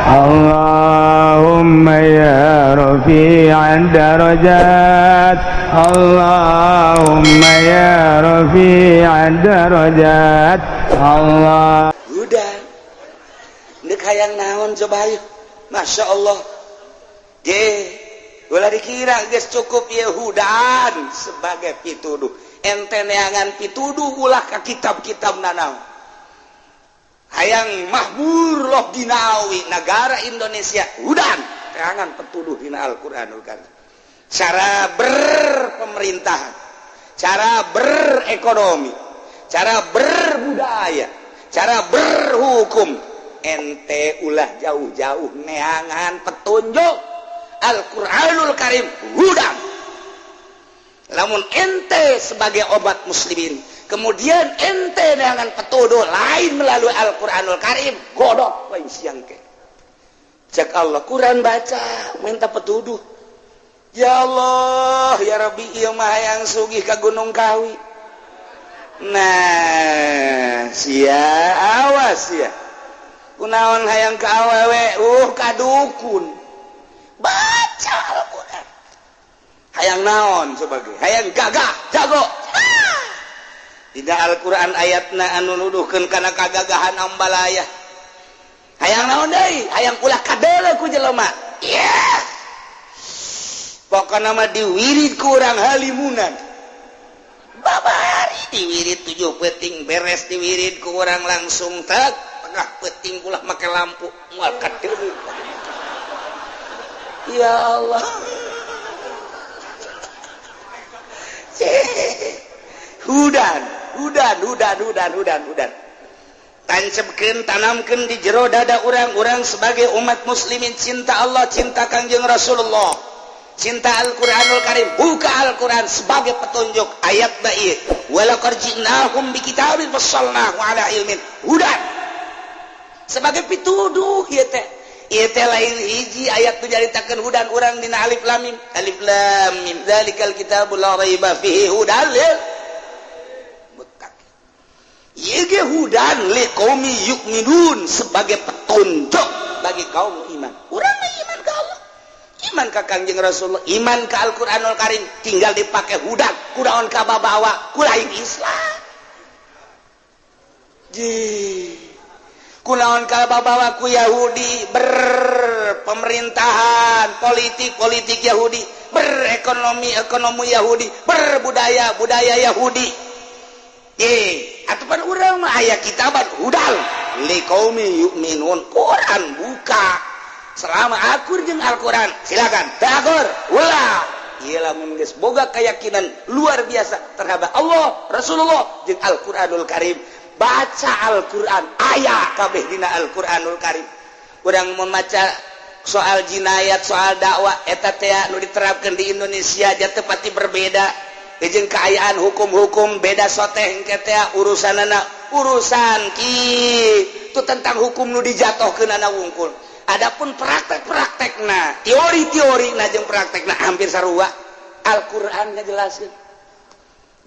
اللهم يا رفيع الدرجات اللهم يا رفيع الدرجات Allah. Udah nek hayang naon coba ayo Masya Allah ulah dikira geus cukup Yahudan sebagai pituduh ente neangan pituduh ulah ka kitab-kitab nanaon hayang mahmur loh dinawi negara Indonesia udan neangan petuduh dina Al-Qur'anul Karim cara berpemerintahan cara berekonomi cara berbudaya cara berhukum ente ulah jauh-jauh neangan petunjuk Al-Qur'anul Karim hudan lamun ente sebagai obat muslimin kemudian ente neangan petuduh lain melalui Al-Qur'anul Karim godok wae siang ke cek Allah Quran baca minta petuduh ya Allah ya Rabbi ieu mah hayang sugih ka Gunung Kawi nah sia awas ya kunaon hayang ka awewe kadukun baca Al-Quran hayang naon sebagai hayang gagah jago tidak Al-Quran ayatna anu nuduhkeun kana kagagahan ambalaya hayang naon deui hayang ulah kadeuleu ku jelema pokona mah diwirid ku urang halimunan babari diwirid 7 peuting beres diwirid ku urang langsung tag tengah peuting ulah make lampu moal kadeuleu ya Allah hudan tancapkeun tanamkeun di jero dada urang-urang sebagai umat muslimin cinta Allah cinta Kangjeng Rasulullah cinta Al-Qur'anul Karim buka Al-Qur'an sebagai petunjuk ayat bait walaqad ji'nahum bikitabin fassalnahu ala ilmin hudan sebagai pituduh ieu teh lain hiji ayat tu jaritakeun hudan urang dina alif lam mim zalikal kitabul la raiba fihi hudan lil muttaqin ieu ge hudan liqaumi yu'minun sebagai petunjuk bagi kaum iman urang mah iman ka Allah iman ka Kangjeng Rasulullah iman ka Al-Qur'anul Karim tinggal dipake hudan kunaon ka babawa ku lain Islam kunaon ka babawa ku Yahudi berpemerintahan politik Yahudi berekonomi Yahudi berbudaya Yahudi atupan urang mah aya kitaban hudal liqaumi yu'minun Quran buka selama akur jeung Al-Quran silakan takur ulah ieu lamun geus boga keyakinan luar biasa terhadap Allah Rasulullah jeung Al-Qur'anul Karim baca Al-Quran ayat kabeh dina Al-Quranul Karim urang membaca soal jinayat soal dakwah eta teh nu diterapkeun di Indonesia aja teu pati berbeda jeung kaayaan hukum-hukum beda soteh engke teh urusanana urusan kitu tentang hukum nu dijatohkeunana wungkul adapun praktek-praktekna teori-teorina jeung praktekna hampir sarua Al-Qur'an ngajelaskeun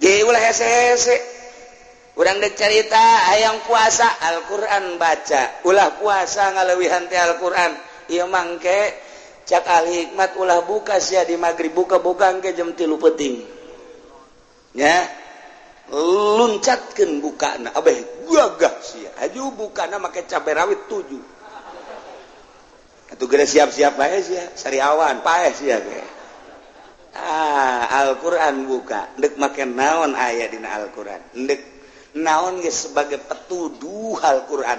ge ulah hese-hese urang dek cerita hayang puasa Al-Qur'an baca ulah puasa ngalewihan teh Al-Qur'an ieu mangke cak Al Hikmat ulah buka sia di magrib buka engke jam 3 peuting nya luncatkeun bukana abeh gagah sia aju bukana make cabe rawit 7 atuh geus siap-siap bae sia sariawan paeh sia ge Al-Qur'an buka deuk make naon aya dina Al-Qur'an deuk naon geus sebagai petuduh Al-Qur'an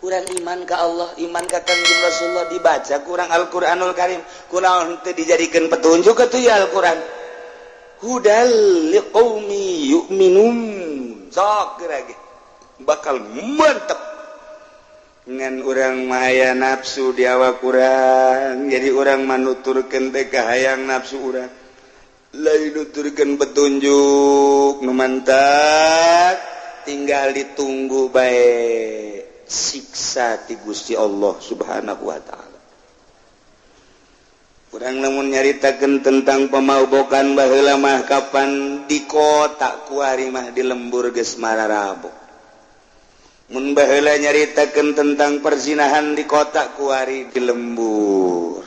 urang iman ka Allah iman ka Kangjeng Rasulullah dibaca kurang Al-Qur'anul Karim kunaon teu dijadikeun petunjuk atuh ya Al-Qur'an hudal liqaumi yu'minun sok geura ge bakal mantep ngan urang mah aya nafsu di awak urang jadi urang manuturkeun teh kahayang nafsu urang lain nuturkeun petunjuk nu mantap tinggal ditunggu bae siksa ti Gusti Allah Subhanahu wa taala. Urang lamun nyaritakeun tentang pamaubokan baheula mah kapan di kota ku ari mah di lembur geus mararabok. mun baheula nyaritakeun tentang perzinahan di kota kuari di lembur.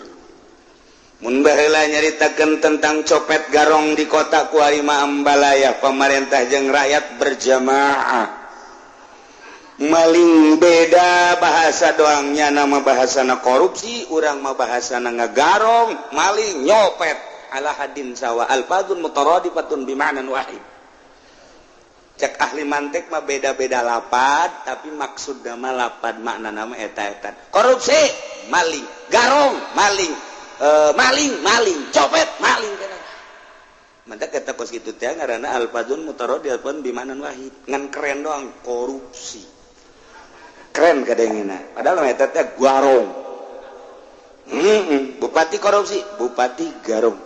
Mun baheula nyaritakeun tentang copet garong di kota kuari mah ambalaya pemerintah jeung rakyat berjamaah. Maling beda bahasa doangnya nama bahasana korupsi, urang mah bahasana ngagarong, maling nyopet ala hadin sawa alfadun mutaradifatun bima'nan wahid. Cek ahli mantek mah beda-beda lapad tapi maksud mah lapad makna nama eta-etan. Korupsi maling, garong maling, maling, copet maling kana. Mantap kata kos kitu teh ngaranna alfadun mutaradifatun bima'nan wahid. Ngan keren doang korupsi. Keren kadangina padahal eta teh garong. Bupati korupsi, bupati garong.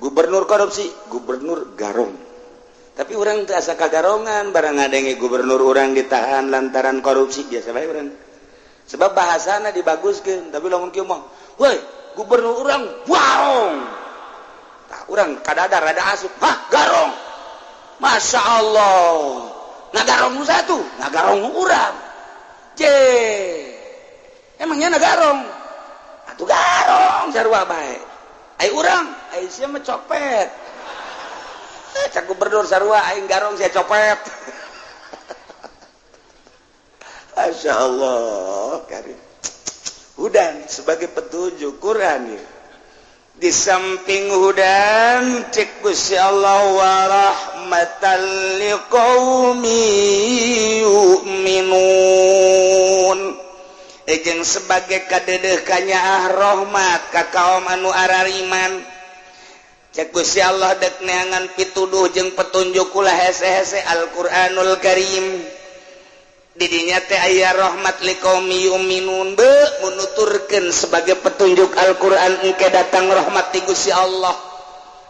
Gubernur korupsi, gubernur garong. Tapi orang teu asa kagarongan barang ngadenge gubernur orang ditahan lantaran korupsi biasa bae urang. Sebab bahasana dibaguskeun, tapi lamun kieu mah, "Woi, gubernur orang garong." Tah urang kadadar rada asup, "Hah, garong." Masya Allah. Ngagarong nu satu, ngagarong urang. Emangnya nagarong atuh garong sarua bae ai urang ai sia mah copet cak gubernur sarua aing garong sia copet. Masya Allah karim hudan sebagai petunjuk Quran ya. Di samping hudan cek Gusti Allah wa rahmatan liqaumi yu'minun jeung sebagai kadedeh kanyaah rahmat ka kaum anu arariman cek Gusti Allah dek neangan pituduh jeung petunjuk ulah hese-hese Al-Qur'anul Karim di dinya teh aya rahmat liqaumi yu'minun be menuturkeun sebagai petunjuk Al-Qur'an engke datang rahmat ti Gusti Allah.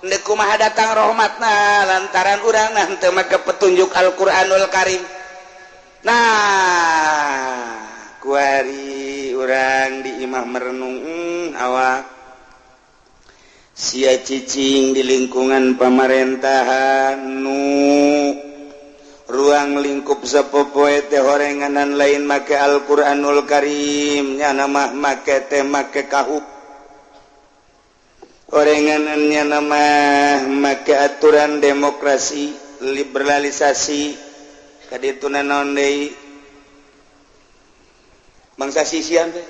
Endeu kumaha datang rahmatna lantaran urang nah teu make petunjuk Al-Qur'anul Karim. Nah, kuari urang di imah merenung awak sia cicing di lingkungan pemerintahan nu ruang lingkup sapopoe teh horenganan lain make Al-Qur'anul Karim nya nama make teh make kahuk horenganannya nama make aturan demokrasi liberalisasi kaditu naon deui bangsa sisian teh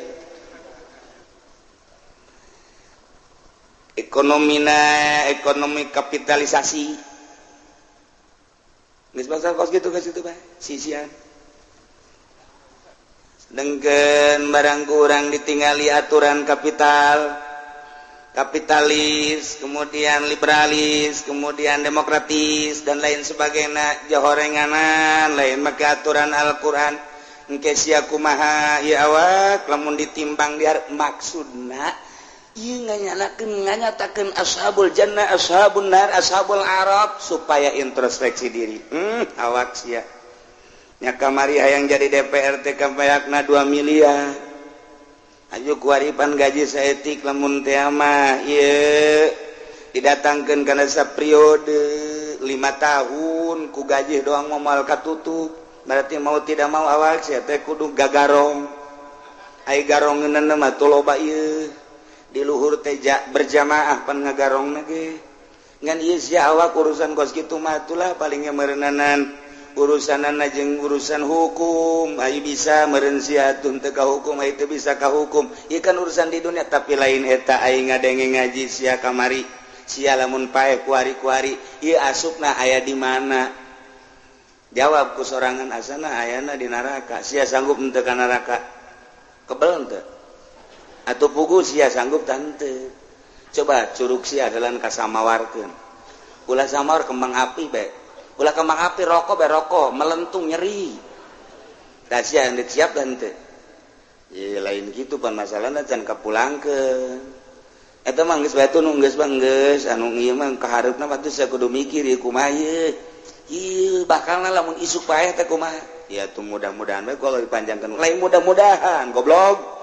ekonomi kapitalisasi geus bangsa kos gitu geus itu bae sisian dengkeun barang kurang ditingali aturan kapitalis kemudian liberalis kemudian demokratis dan lain sebagainya jahorenganan lain make aturan Al-Qur'an engke sia kumaha ieu awak lamun ditimbang diar maksudna ieu nganyatakeun ashabul jannah ashabun nar ashabul arab supaya introspeksi diri awak sia nya kamari hayang jadi DPR teh kabayakna 2 miliar aju kuaripan gaji saeutik lamun teh mah ieu didatangkeun kana saperiode 5 tahun ku gaji doang moal katutup berarti mau tidak mau awak sia teh kudu gagarong ai garongeunna mah teu loba ieu di luhur teh berjamaah pan ngagarongna ge ngan ieu sia awak urusan kos kitu mah atulah palingnya meureunnanan urusanana jeung urusan hukum ai bisa meureun sia tun teu ka hukum ai teu bisa ka hukum ieu kan urusan di dunia tapi lain eta ai ngadenge ngaji sia kamari sia lamun pae kuari-kuari ieu asupna aya di mana jawab ku sorangan asana ayana di neraka sia sanggup henteu ka neraka kebel henteu atuh pugu sia sanggup tante coba curug sia dalan kasamawarkeun ulah samawar kembang api bae ulah kembang api rokok bae rokok melentung nyeri da sia yang disiap tante ye lain kitu pan masalahna can kapulangkeun eta mah geus bae tuh nu geus geus anu ieu mah kahareupna mah teh kudu mikir ieu kumaha ieu bakalna lamun isuk paeh teh kumaha ya tuh mudah-mudahan bae kalau dipanjangkeun lain mudah-mudahan goblok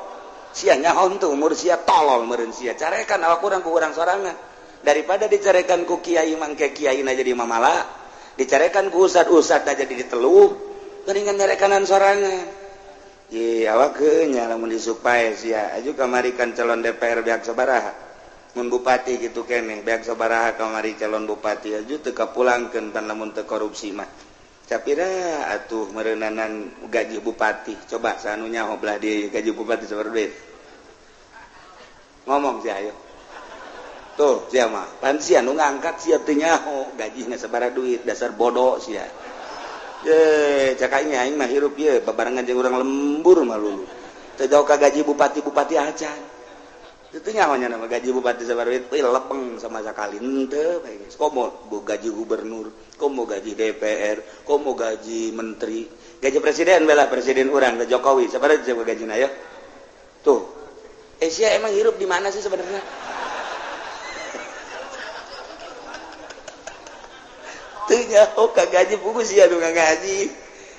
sia nyaho teu umur sia tolol meureun sia carekan awak urang ku urang sorangan daripada dicarekan ku kiai mangke kiaina jadi mamala dicarekan ku ustad-ustad jadi diteluh mendingan nyari kanan sorangan awak nya lamun disupai sia aju kamarikan calon DPR beak sabaraha mun bupati gitu keneh beak sabaraha kamari calon bupati aju teu kapulangkeun pan lamun teu korupsi mah capira atuh meureunanan gaji bupati coba sanu nyaho belah di gaji bupati sabaraha duit ngomong sia ayo tuh sia mah pan sia nu ngangkat sia teu nyaho gajina sabaraha duit dasar bodoh sia cakanya aing mah hirup ye babarengan jeung urang lembur mah lulu teu jauh ka gaji bupati acan itu nyaho nya nama gaji bupati sabaraha duit lepeng sama sakali henteu bae geus komo gaji gubernur komo gaji DPR komo gaji menteri gaji presiden bela presiden urang Jokowi sabaraha gajina ya tuh sia emang hirup di mana sih sebenarnya teu nyaho ka gaji bungkus sia nu ngaji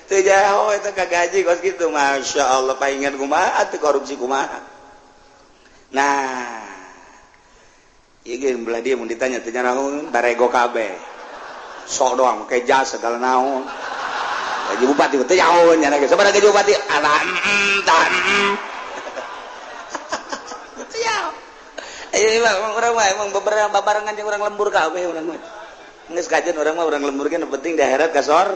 teu nyaho eta ka gaji kos kitu masyaallah paingan kumaha teu korupsi kumaha nah ieu ge belah dia mun ditanya teu nyaho barego kabeh sok doang make jas segala naon gaji bupati teu nyaho nya ge sabaraha gaji bupati anak teu nyaho emang urang mah emang babarengan jeung urang lembur kabeh urang mah nges kajian orang mah orang lembur kan penting di akhirat kasor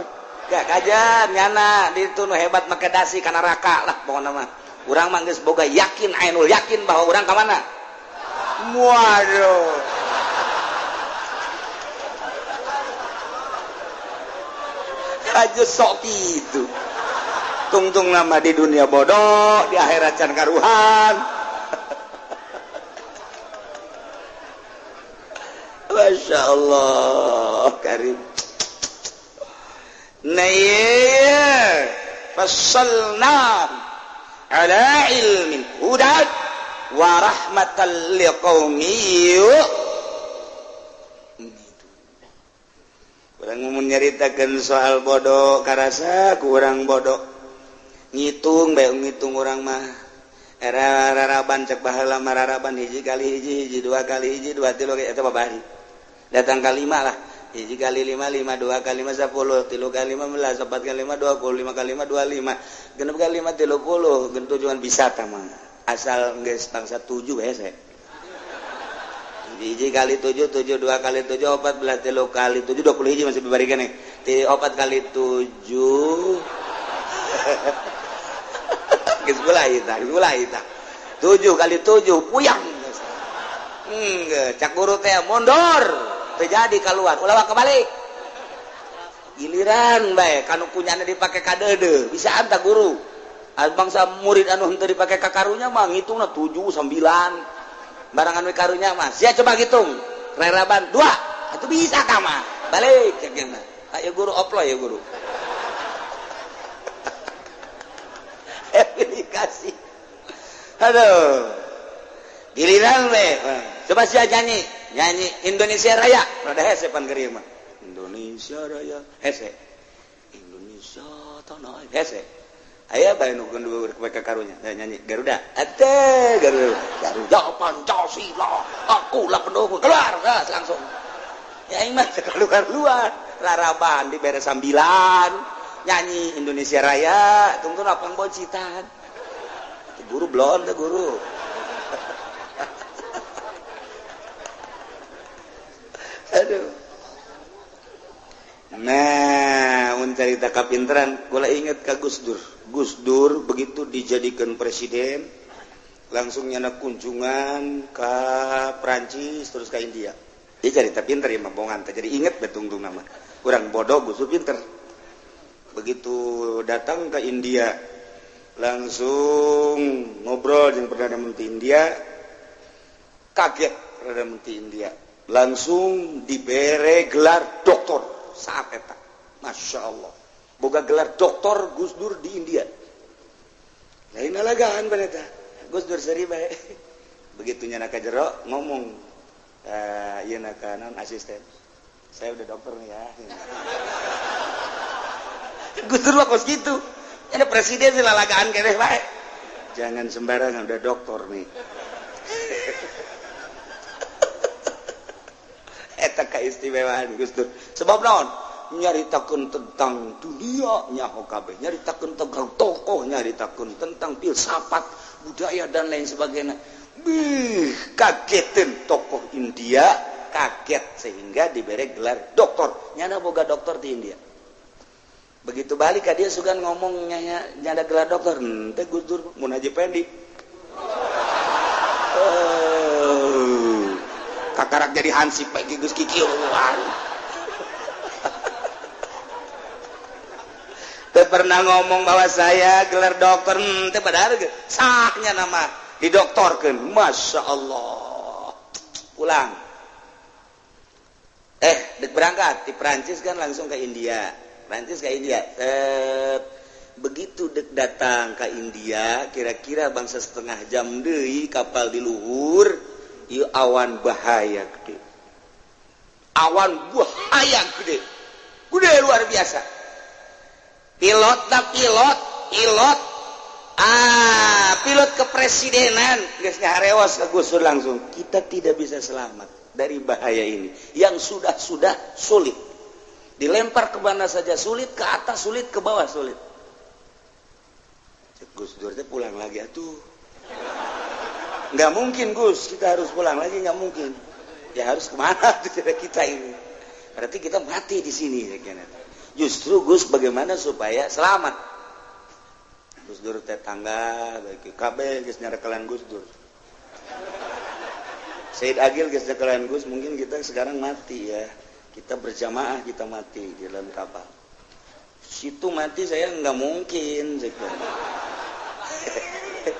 gak kajian nyana itu nu hebat make dasi kana raka lah pokokna mah urang mah geus boga yakin ainul yakin bahwa urang ka mana waduh aja sok gitu tungtung nama di dunia bodoh di akhirat can karuhan Masya Allah karim naya fassalna ala ilmin hudan wa rahmatan liqaumi urang mun nyaritakeun soal bodoh karasa ku urang bodoh ngitung bae ngitung urang mah era raraban cek baheula mah raraban hiji kali hiji dua kali hiji dua tilu eta babari datang kali 5 lah hiji kali 5 5 2 kali 5 10 tilu kali 15 4 kali 5 20 5 kali 5 25 genep kali 5 30 gen tujuan bisa mah asal geus tangsa 7 hese hiji kali 7 7 2 kali 7 14 tilu kali 7 20 hiji masih bebari keneh 4 kali 7 geus ulah eta 7 kali 7 puyang cak guru teh mundur terjadi keluar ulah kebalik giliran bae kanu punyana dipake ka deudeu bisa anta guru bangsa murid anu henteu dipake ka karunya mah ngitungna 7 9 barangan we karunya mah sia coba hitung reraban 2 atuh bisa ka mah balik kena ayo guru oplo ya guru aplikasi aduh giliran we coba sia nyanyi Indonesia Raya rada hese pan geureum mah Indonesia Raya hese Indonesia tanah hese aya bae nu kedua ka karunya nyanyi Garuda ate Garuda Pancasila akulah pendukung keluar langsung ya aing mah keluar raraban dibere 9 nyanyi Indonesia Raya tunggu lapang bocitan guru blon teh guru aduh nah mencerita kapinteran gua inget ka Gus Dur begitu dijadikan presiden langsung nyana kunjungan ke Prancis terus ke India dia cerita pinter ya mabongan jadi inget betung-tung nama kurang bodoh Gus Dur pinter begitu datang ke India langsung ngobrol dengan Perdana Menteri India kaget Perdana Menteri India langsung dibere gelar doktor saat eta Masya Allah boga gelar doktor Gus Dur di India lain alagaan baleta Gus Dur seri bae begitu nyana ka jero ngomong ieu na ka non asisten saya udah dokter nih ya Gus Dur mah kos gitu ada presiden sih lalagaan keneh bae jangan sembarangan udah dokter nih eta keistimewaan Gus Dur sebab naon nyaritakeun tentang dunia nyaho kabeh, nyaritakeun tentang tokoh, nyaritakeun tentang filsafat, budaya dan lain sebagainya. Kagetin tokoh India, kaget sehingga diberi gelar doktor. Nyana boga doktor di India. Begitu balik dia sugan ngomongnya nyada gelar doktor, teh Gus Dur mun Haji Pendi. Kakarak jadi hansip bagi Gus Kiki luar. Teu pernah ngomong bahwa saya gelar dokter, teu padahal saknya nama didoktorkeun. Masya Allah. Pulang. Dek berangkat di Perancis kan langsung ke India. Perancis ke India. Begitu dek datang ke India, kira-kira bangsa setengah jam deui kapal di luhur, ieu awan bahaya gede. Awan bahaya gede. Gede luar biasa. Pilot kepresidenan geus ngarewas ke Gus Dur langsung. Kita tidak bisa selamat dari bahaya ini yang sudah sulit. Dilempar ke mana saja sulit, ke atas sulit, ke bawah sulit. Gus Dur teh pulang lagi atuh. Nggak mungkin Gus, kita harus pulang lagi, nggak mungkin. Ya harus kemana kita ini? Berarti kita mati di sini ya kan. Justru Gus bagaimana supaya selamat? Gus Dur teh tangga bagi kabeh geus nyarekelan Gus Dur. Said Agil geus nyarekelan Gus, mungkin kita sekarang mati ya. Kita berjamaah kita mati di dalam kapal. Situ mati saya nggak mungkin.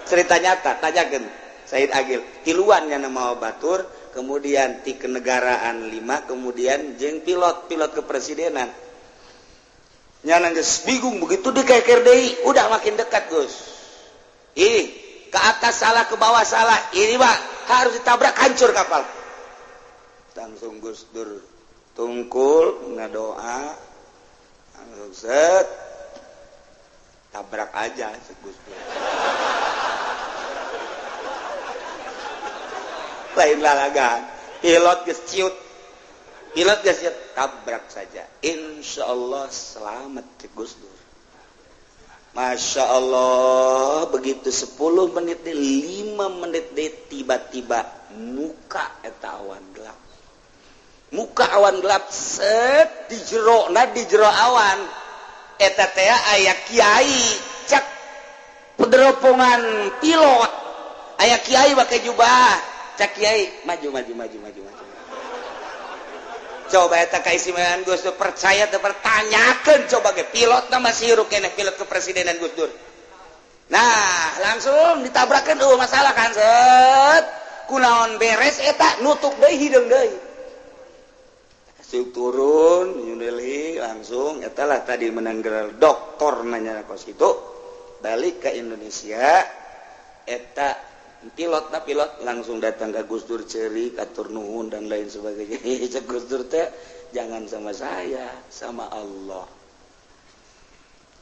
Cerita nyata, tanyakan Said Agil. Tiluannya nama batur, kemudian ti kenegaraan 5, kemudian jeung pilot kepresidenan. Nyana geus bingung begitu dikeker deui, udah makin dekat Gus. Ini ke atas salah, ke bawah salah. Ini Pak harus ditabrak hancur kapal. Langsung Gus Dur tungkul ngadoa, langsung set tabrak aja Gus Dur. Lain lalagan, pilot geus ciut. Tabrak saja. Insya Allah selamat Gus Dur. Masya Allah, begitu 10 menit 5 menit tiba-tiba muka eta awan gelap. Muka awan gelap set di jero awan. Eta teh aya kiai cak pederopongan pilot. Aya kiai pakai jubah. Cak kiai maju. Coba eta kaisimean Gus Dur percaya teu pertanyakeun coba ge pilot masih hirup keneh pilot kepresidenan Gus Dur. Nah, langsung ditabrakeun masalah kan set. Kunaon beres eta nutup deui hideung deui. Suk turun New Delhi langsung etalah tadi menang gelar doktor nanya kos itu balik ke Indonesia eta pilot langsung datang ke Gus Dur ceri atur nuhun dan lain sebagainya. Cek Gus Dur teh jangan sama saya, sama Allah.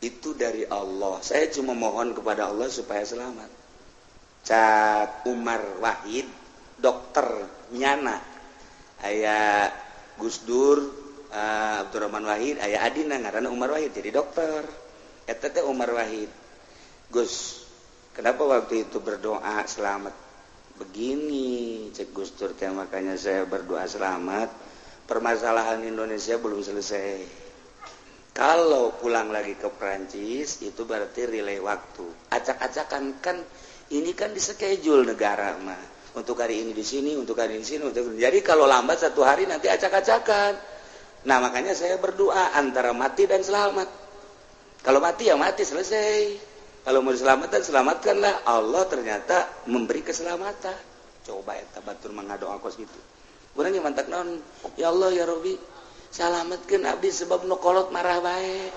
Itu dari Allah. Saya cuma mohon kepada Allah supaya selamat. Cak Umar Wahid dokter nyana aya Gus Dur, Abdurrahman Wahid, aya adina ngaranna Umar Wahid jadi dokter. Eta teh Umar Wahid. Gus, kenapa waktu itu berdoa selamat begini? Cek Gus Dur teh makanya saya berdoa selamat. Permasalahan Indonesia belum selesai. Kalau pulang lagi ke Perancis itu berarti relay waktu. Acak-acakan kan ini kan di schedule negara mah. Untuk hari ini di sini, untuk hari ini di sini, jadi kalau lambat 1 hari nanti acak-acakan. Nah makanya saya berdoa antara mati dan selamat. Kalau mati ya mati selesai. Kalau mau diselamatkan selamatkanlah. Allah ternyata memberi keselamatan. Coba ya batur mengadoa kos gitu. Urang yang mantak naon, ya Allah ya Robi, salamatkeun abdi sebab nu kolot marah bae.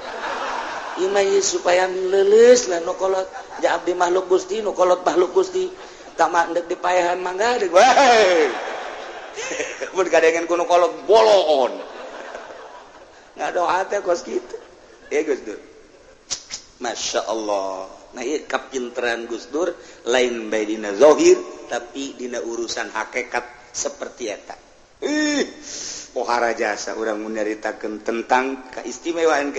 Ieu mah supaya leuleus lah nu kolot. Ja abdi makhluk Gusti, nu kolot makhluk Gusti. Tama ndek dipayahan mangga deuk wae. Mun kadengen kuno kolot bolon. Ngadoa teh kos kitu. Ya Gus Dur. Masya Allah. Nah ieu kapinteran Gus Dur lain bae dina zahir tapi dina urusan hakikat seperti eta. pohara jasa urang menyaritakeun tentang keistimewaan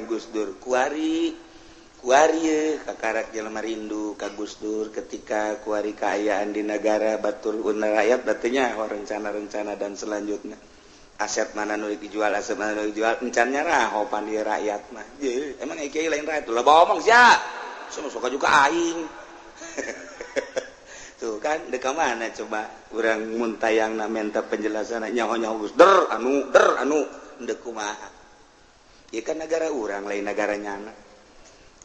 Gus Dur kuari kakarak jelema rindu ka Gus Dur ketika kuari kaayaan di negara batur una rakyat batunya rencana-rencana dan selanjutnya aset mana nu dijual encannya raho pandi rakyat mah emang kiai lain rakyat lah ngomong sia suka juga aing tuh kan deka mana coba urang muntayang na minta penjelasan nyaho Gus Dur anu deuk kumaha ieu kan negara urang lain negaranya anak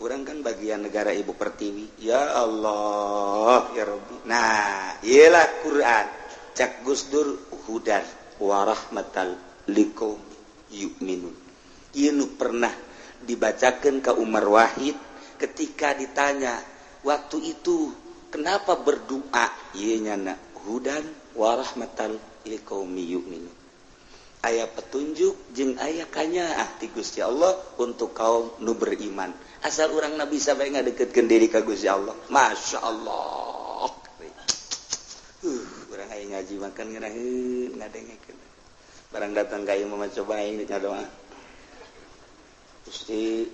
urang kan bagian negara Ibu Pertiwi ya Allah ya Rabbi nah iyalah Quran cak Gus Dur hudan wa rahmatal liqaum yu'minun ieu nu pernah dibacakeun ka Umar Wahid ketika ditanya waktu itu kenapa berdoa ieu nyana hudan wa rahmatal liqaumi yu'minun aya petunjuk jeung aya kanyaah ti Gusti Allah untuk kaum nu beriman asal urang nabi sampai ngadeketkeun diri ka Gusti Allah Masya Allah urang aya ngaji makan ngeunaheun ngadengekeun barang datang ka ieu mah coba aing ngadoa Gusti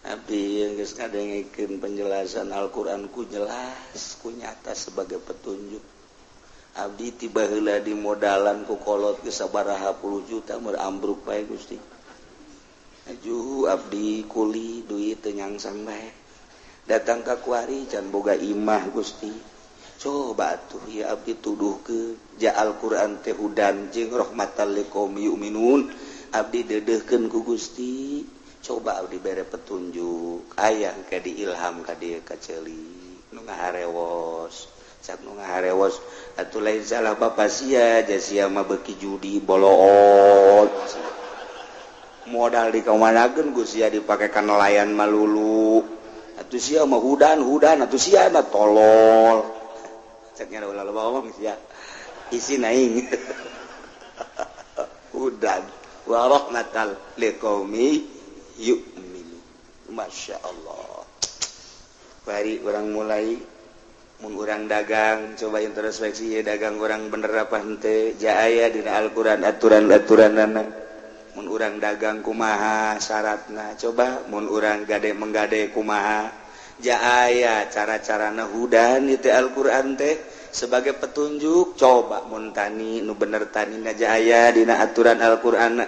abdi geus ngadengekeun penjelasan Al-Qur'an ku jelas ku nyata sebagai petunjuk abdi tiba heula di modalan ku kolot geus sabaraha puluh juta meur ambruk bae Gusti aju abdi kuli duit teu nyangsang bae datang ka kuari can boga imah Gusti coba atuh ya abdi tuduhkeun ja Al-Qur'an teh hudan jeung rahmatal liqaumi yu'minun abdi deudeuhkeun ku Gusti coba abdi bere petunjuk aya engke diilham ka dieu ka ceuli nu ngaharewos cak nu ngaharewos atuh lain salah bapa sia ja sia mah beuki judi boloot modal dikamanakeun Gus sia dipakekan nelayan malulu atuh sia mah hudan atuh sia mah tolol ceknya ulah loba ngomong sia isi naing hudan wa rahmatal liqaumi yu'minu Masya Allah bari urang mulai mun urang dagang coba introspeksi ya dagang urang bener apa henteu ja aya dina Al-Qur'an aturan-aturanna mun urang dagang kumaha syaratna coba mun urang menggade kumaha ja aya cara-carana hudan itu Al-Qur'an teh sebagai petunjuk coba mun tani nu bener tanina ja aya dina aturan Al-Qur'an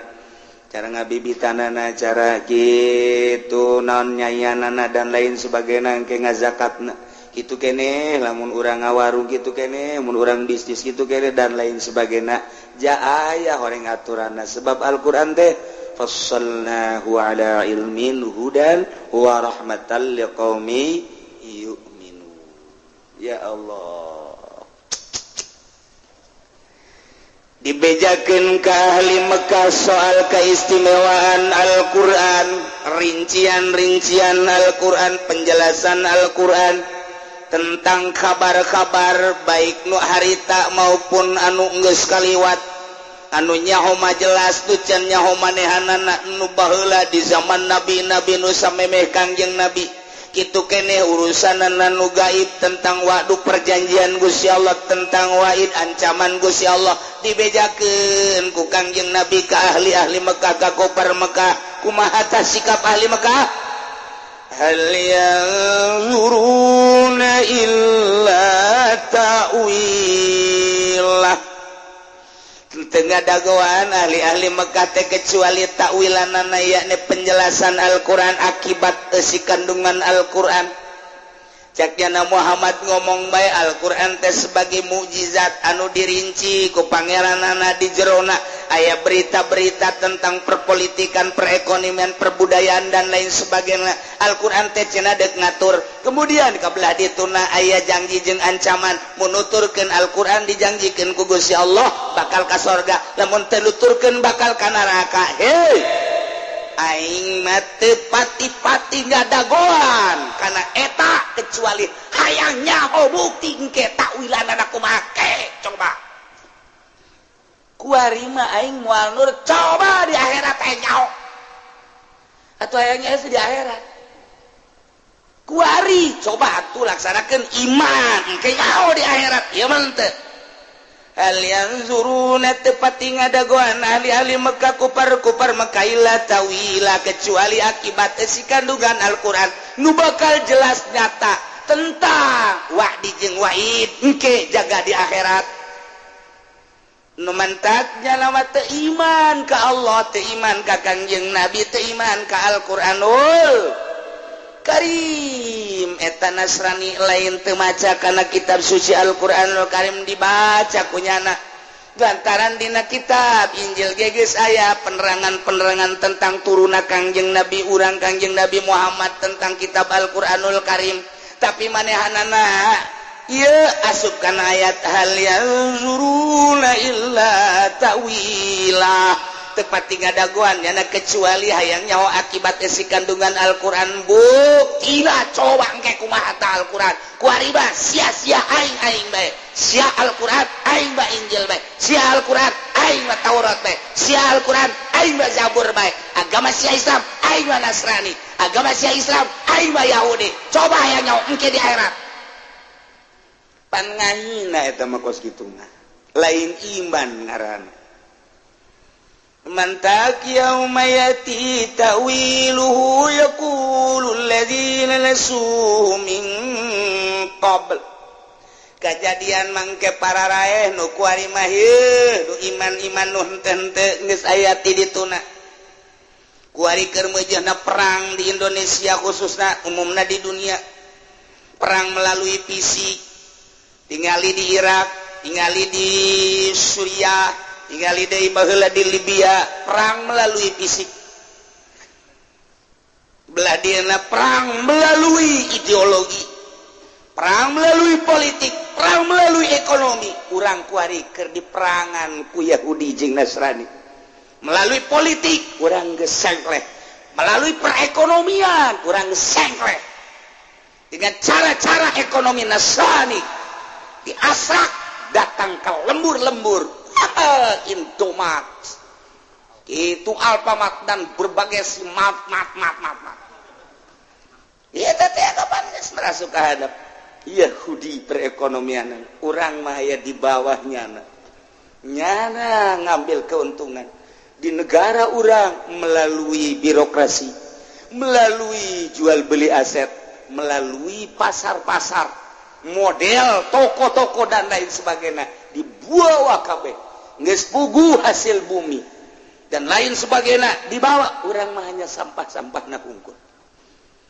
cara ngabibitanana cara kitu naon nyayanana dan lain sebagainya engke ngazakatna kitu keneh lamun urang ngawarung kitu keneh mun urang bisnis kitu keneh dan lain sebagainya ja aya horeng aturanna sebab Al-Qur'an teh fassalnahu ala ilmin hudan wa rahmatal liqaumi yu'minun ya Allah dibejakeun ka ahli Mekah soal keistimewaan Al-Qur'an rincian-rincian Al-Qur'an penjelasan Al-Qur'an tentang kabar-kabar baik nu harita maupun anu geus kaliwat anu nyaho mah jelas tu can nyaho manehanana nu baheula di zaman nabi nu samemeh Kangjeng Nabi kitu keneh urusanana nu gaib tentang waktu perjanjian Gusti Allah tentang waid ancaman Gusti Allah dibejakeun ku Kangjeng Nabi ka ahli-ahli Mekah ka kofar Mekah kumaha tah sikap ahli Mekah hal yanzuruna illa ta'wilah tengah dagoan ahli-ahli Mekah teh kecuali ta'wilanana yakni penjelasan Al-Qur'an akibat si kandungan Al-Qur'an caknya Muhammad ngomong bae Al-Qur'an teh sebagai mukjizat anu dirinci ku pangeranana di jerona aya berita-berita tentang perpolitikan, perekonomian, perbudayaan dan lain sebagainya. Al-Qur'an teh cenah deuk ngatur. Kemudian kabelah dituna aya janji jeung ancaman munuturkeun Al-Qur'an dijanjikeun ku Gusti Allah bakal ka sorga, lamun teu nuturkeun bakal ka neraka. Hei, aing mah teu pati-pati ngadagoan kana eta kecuali hayang nyaho bukti engke takwilanana kumaha coba. Kuari mah aing moal nur coba di akhirat teh nyaho. Atuh hayangnya di akhirat. Kuari coba atuh laksanakeun iman engke nyaho di akhirat. Ieu mah teu. hal yanzuruna tepati ngadagoan ahli-ahli Mekah kupar-kupar Mekailah tawila kecuali akibat si kandungan Al-Qur'an nu bakal jelas nyata tentang wa'di jeung wa'id engke jaga di akhirat nu mantaknya lama teu iman ka Allah teu iman ka Kangjeng Nabi teu iman ka Al-Qur'anul Karim eta Nasrani lain teu maca kana kitab suci Al-Qur'anul Karim dibaca kunyana lantaran dina kitab Injil geus aya penerangan-penerangan tentang turuna Kangjeng Nabi urang Kangjeng Nabi Muhammad tentang kitab Al-Qur'anul Karim tapi manehanana ieu asup kana ayat hal yanzuruna illa ta'wilah tepati ngadaguan yana kecuali hayang nyaho akibat si kandungan Al-Qur'an buktina coba engke kumaha ta Al-Qur'an kuari ba sia-sia aing bae sia Al-Qur'an aing ba Injil bae sia Al-Qur'an aing ba Taurat bae sia Al-Qur'an aing ba Zabur bae agama sia Islam aing ba Nasrani agama sia Islam aing ba Yahudi coba hayang nyaho engke di akhirat pan ngahina eta mah kos kitu mah lain iman ngaranna mantak yauma yati ta'wiluhu yaqulul ladzina lasu min qabl kajadian mangke para raeh nu kuari mah nu iman-iman nu henteu geus aya ti dituna kuari keur meujeuhna perang di Indonesia khususna umumna di dunia perang melalui fisik tingali di Irak tingali di Suriah tinggali deui baheula di Libya perang melalui fisik belah dieuna perang melalui ideologi perang melalui politik perang melalui ekonomi urang kuari keur diperangan ku Yahudi jeung Nasrani melalui politik urang geus sengkleh melalui perekonomian urang geus sengkleh dengan cara-cara ekonomi Nasrani diasak datang ke lembur-lembur Indomaret itu Alfamart dan berbagai si mat ya teh kapan geus merasuk ka hadap Yahudi perekonomian urang mah aya di bawahnya nyana ngambil keuntungan di negara urang melalui birokrasi melalui jual beli aset melalui pasar-pasar model toko-toko dan lain sebagainya dibawa kabeh geus puguh hasil bumi dan lain sebagainya dibawa urang mah hanya sampah-sampahna hungkul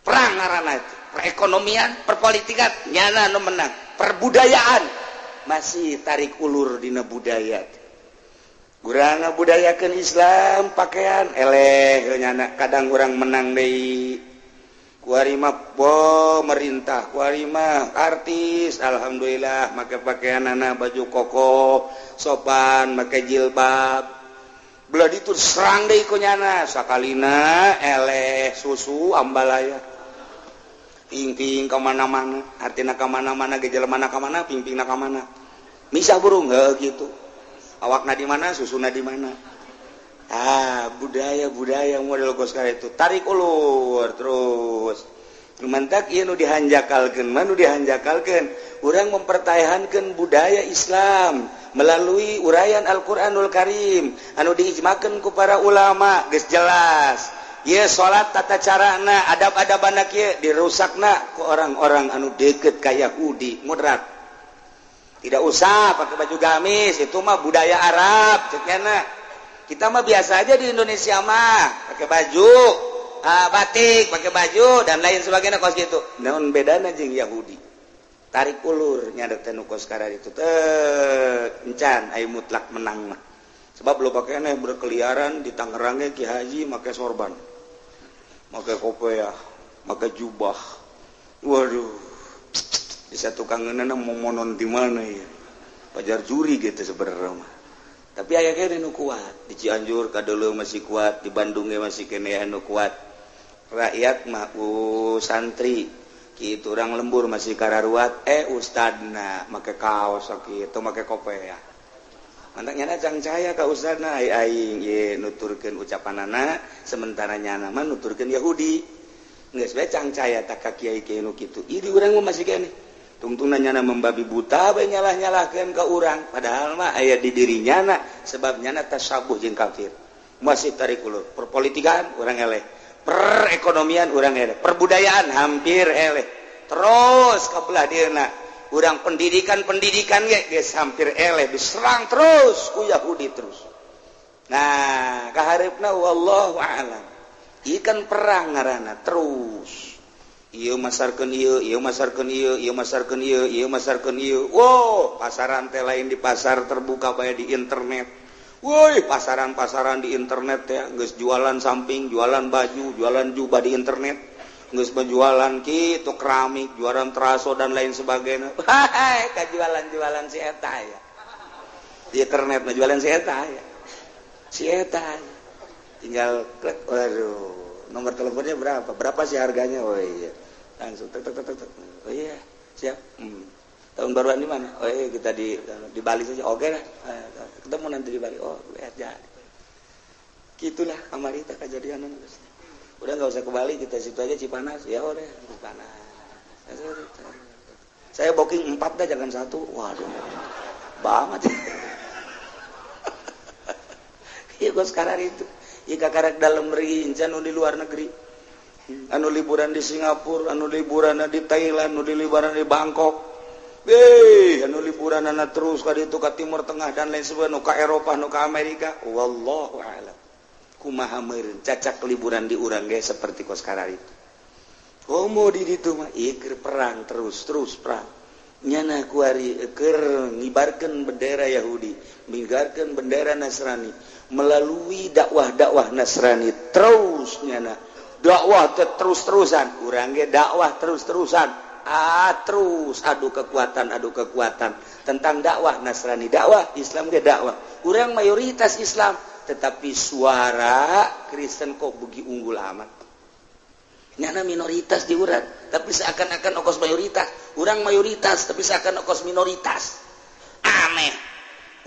perang ngaranna itu perekonomian perpolitikan nyana nu menang perbudayaan masih tarik ulur dina budaya urang ngabudayakeun Islam pakaian eleh nyana kadang urang menang deui kuari mah pemerintah kuari mah artis alhamdulillah make pakaianana baju koko sopan make jilbab belah ditu serang deui ku nyana sakalina eleh susu ambalaya ping-ping ka mana-mana artina ka mana-mana ge jelema ka mana ping-pingna ka mana misah burung heuh kitu awakna di mana susuna di mana budaya model kos kare itu tarik ulur terus mantak ieu nu dihanjakalkeun urang mempertahankeun budaya Islam melalui uraian Al-Qur'anul Karim anu diijmakeun ku para ulama geus jelas ieu salat tata carana adab-adabana kieu dirusakna ku orang-orang anu deukeut ka Yahudi moderat tidak usah pakai baju gamis itu mah budaya Arab cenah kita mah biasa aja di Indonesia mah pakai baju batik pakai baju dan lain sebagainya kos gitu naon bedana jeung Yahudi tarik ulur nya teh nu kos kara itu teh encan aya mutlak menang mah sebab lo pakai neh berkeliaran di Tangerang Ki Haji make sorban make kopiah make jubah waduh bisa tukangeunana momonon di mana ya pajar juri gitu sebenarnya mah tapi aya kene nu kuat di Cianjur kadeuleu masih kuat di Bandung masih kene anu kuat rakyat mah santri kitu urang lembur masih kararuat ustadna make kaos kitu make kopiah mantak nyana cangcaya ka ustadna aing ye nuturkeun ucapanana sementara nyana mah nuturkeun Yahudi geus bae cangcaya tak ka kiai-kiai nu kitu ieu urang mah masih kene tungtunannya membabi buta bae nyalah-nyalahkeun ka urang padahal mah aya di dirinya na sebabnya na tasabuh jeung kafir masih tarik ulur perpolitikan urang eleh perekonomian urang eleh perbudayaan hampir eleh terus kabelah dieuna urang pendidikan ge geus hampir eleh diserang terus ku Yahudi terus nah kaharepna wallahu a'lam ikan perang ngaranna terus ieu masarkeun ieu masarkeun ieu masarkeun ieu masarkeun ieu wow pasaran teh lain di pasar terbuka bae di internet woi pasaran-pasaran di internet ya geus jualan samping jualan baju jualan jubah di internet geus penjualan kitu keramik jualan teraso dan lain sebagainya hai ka jualan-jualan si eta ya di internet mah jualan si eta ya si eta tinggal klik waduh nomor teleponnya berapa sih harganya oh iya langsung tek oh iya siap tahun baruan di mana oh iya kita di Bali saja oke lah ketemu nanti di Bali oh lihat jadi gitulah amarita kejadian udah nggak usah ke Bali kita situ aja Cipanas ya udah Cipanas saya booking 4 dah jangan 1 waduh banget iya gue sekarang itu ika karek dalam negeri anu di luar negeri anu liburan di Singapura anu liburan di Thailand anu liburan di Bangkok anu liburan terus ka ditu ka Timur Tengah dan lain sebagainya nu ka Eropa nu ka Amerika wallahu a'lam kumaha meureun cacak liburan di urang ge seperti kos sekarang itu komo di ditu mah ikir perang terus perang nyana kuari keur ngibarkeun bendera Yahudi minggarkeun bendera Nasrani melalui dakwah Nasrani terus nyana dakwah terus-terusan urang ge dakwah terus-terusan terus adu kekuatan tentang dakwah Nasrani dakwah Islam ge dakwah urang mayoritas Islam tetapi suara Kristen kok begi unggul amat nyana minoritas di urang tapi seakan-akan okos mayoritas urang mayoritas tapi seakan okos minoritas aneh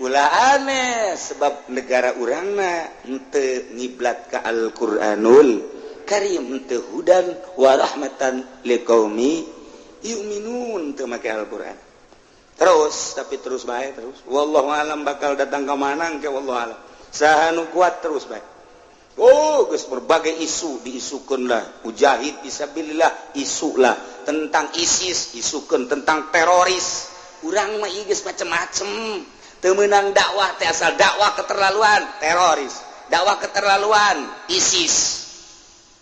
ulah aneh sebab negara urangna henteu ngiblat ka Al-Qur'anul Karim henteu hudan wa rahmatan liqaumi yu'minun teu make Al-Qur'an terus tapi terus bae terus wallahu alam bakal datang ka manang ke wallahu alam saha nu kuat terus bae oh geus berbagai isu diisukeun lah mujahid fisabilillah isu lah tentang ISIS isukeun tentang teroris urang mah geus macem-macem teu meunang dakwah teh asal dakwah keterlaluan teroris dakwah keterlaluan ISIS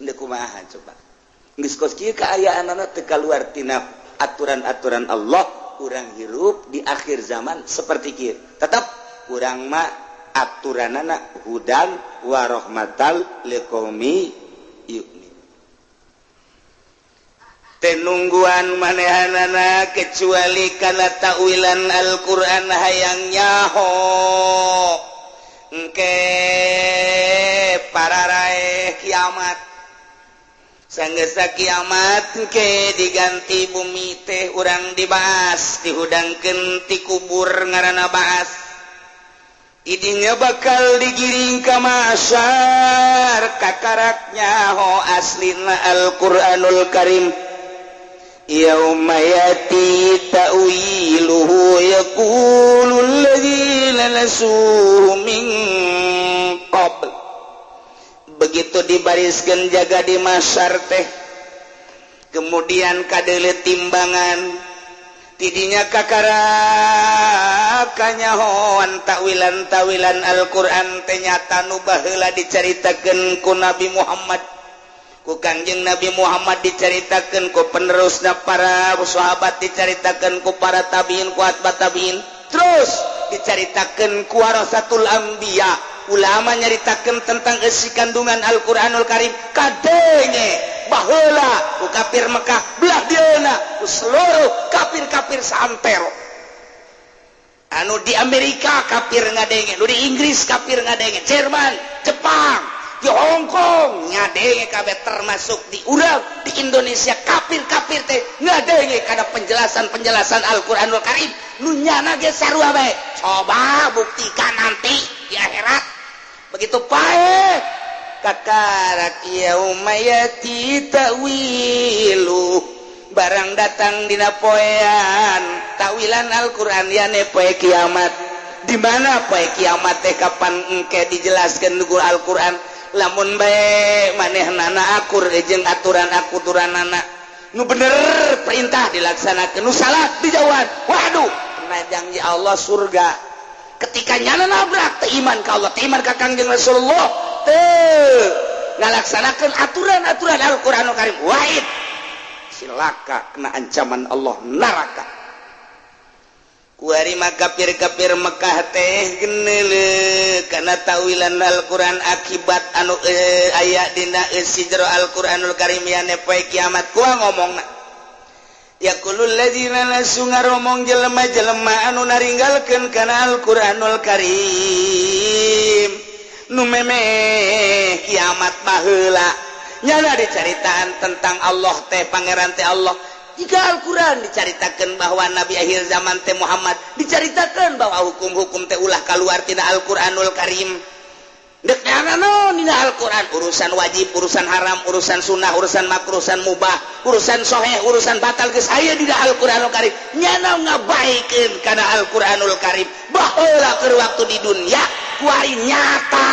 ndeu kumaha coba geus kos kieu kaayaanana teu kaluar tina aturan-aturan Allah urang hirup di akhir zaman seperti kieu tetap urang mah aturanana hudan wa rahmatal liqaumi yu'min tenungguan manehanana kecuali kana ta'wilan Al-Qur'an hayang nyaho engke pararae kiamat sanggeus kiamat engke diganti bumi teh urang dibahas dihudangkeun ti kubur ngaranna baas idinya bakal digiring ka mahsyar kakaraknya ho aslina Al-Qur'anul Karim yauma yati ta'wiluhu yaqulul ladzina nasuhu min qabl begitu dibariskeun jaga di mahsyar teh kemudian kadeuleu timbangan tidinya kakarakanya hoan tawilan Al-Qur'an teh nyata nu baheula dicaritakeun ku Nabi Muhammad ku Kangjeng Nabi Muhammad dicaritakeun ku penerusna para sahabat dicaritakeun ku para tabiin ku atba tabiin terus dicaritakeun ku warasatul anbiya ulama nyaritakeun tentang isi kandungan Al-Qur'anul Karim kadenge baheula ku kafir Mekah belah dieuna ku seluruh kafir-kafir saantero anu di Amerika kafir ngadenge nu di Inggris kafir ngadenge Jerman Jepang di Hong Kong ngadenge kabeh termasuk di urang di Indonesia kafir-kafir teh ngadenge kana penjelasan Al-Qur'anul Karim nu nyana ge sarua bae coba buktikan nanti di akhirat begitu pae kakarak yauma yati ta'wilu barang datang dina poean tawilan Al-Qur'an ya ne poe kiamat di mana poe kiamat teh kapan engke dijelaskeun ku Al-Qur'an lamun bae manehna akur jeung aturan-aturanana nu bener perintah dilaksanakeun nu salah dijauhan waduh kena janji Allah surga ketika nyana nabrak teu iman ka Allah teu iman ka Kangjeng Rasulullah teu ngalaksanakeun aturan-aturan Al-Qur'anul Karim wahid silaka kena ancaman Allah neraka kuari mah kafir-kafir Mekah teh geneuleuh kana tawilan Al-Qur'an akibat anu aya dina sijro Al-Qur'anul Karim yane poe kiamat kuah ngomongna yaqulul ladzina lasu ngaromong jelema-jelema anu naringgalkeun kana Al-Qur'anul Karim nu memeh kiamat baheula nyana dicaritaan tentang Allah teh pangeran teh Allah jika Al-Quran diceritakan bahwa Nabi akhir zaman teh Muhammad diceritakan bahwa hukum-hukum teh ulah keluar tina Al-Quranul Karim dek naon dina Al-Quran urusan wajib urusan haram urusan sunnah urusan makruh urusan mubah urusan sahih urusan batal geus aya dina Al-Quranul Karim nyana ngabaikeun kana Al-Quranul Karim baheula keur waktu di dunya kuari nyata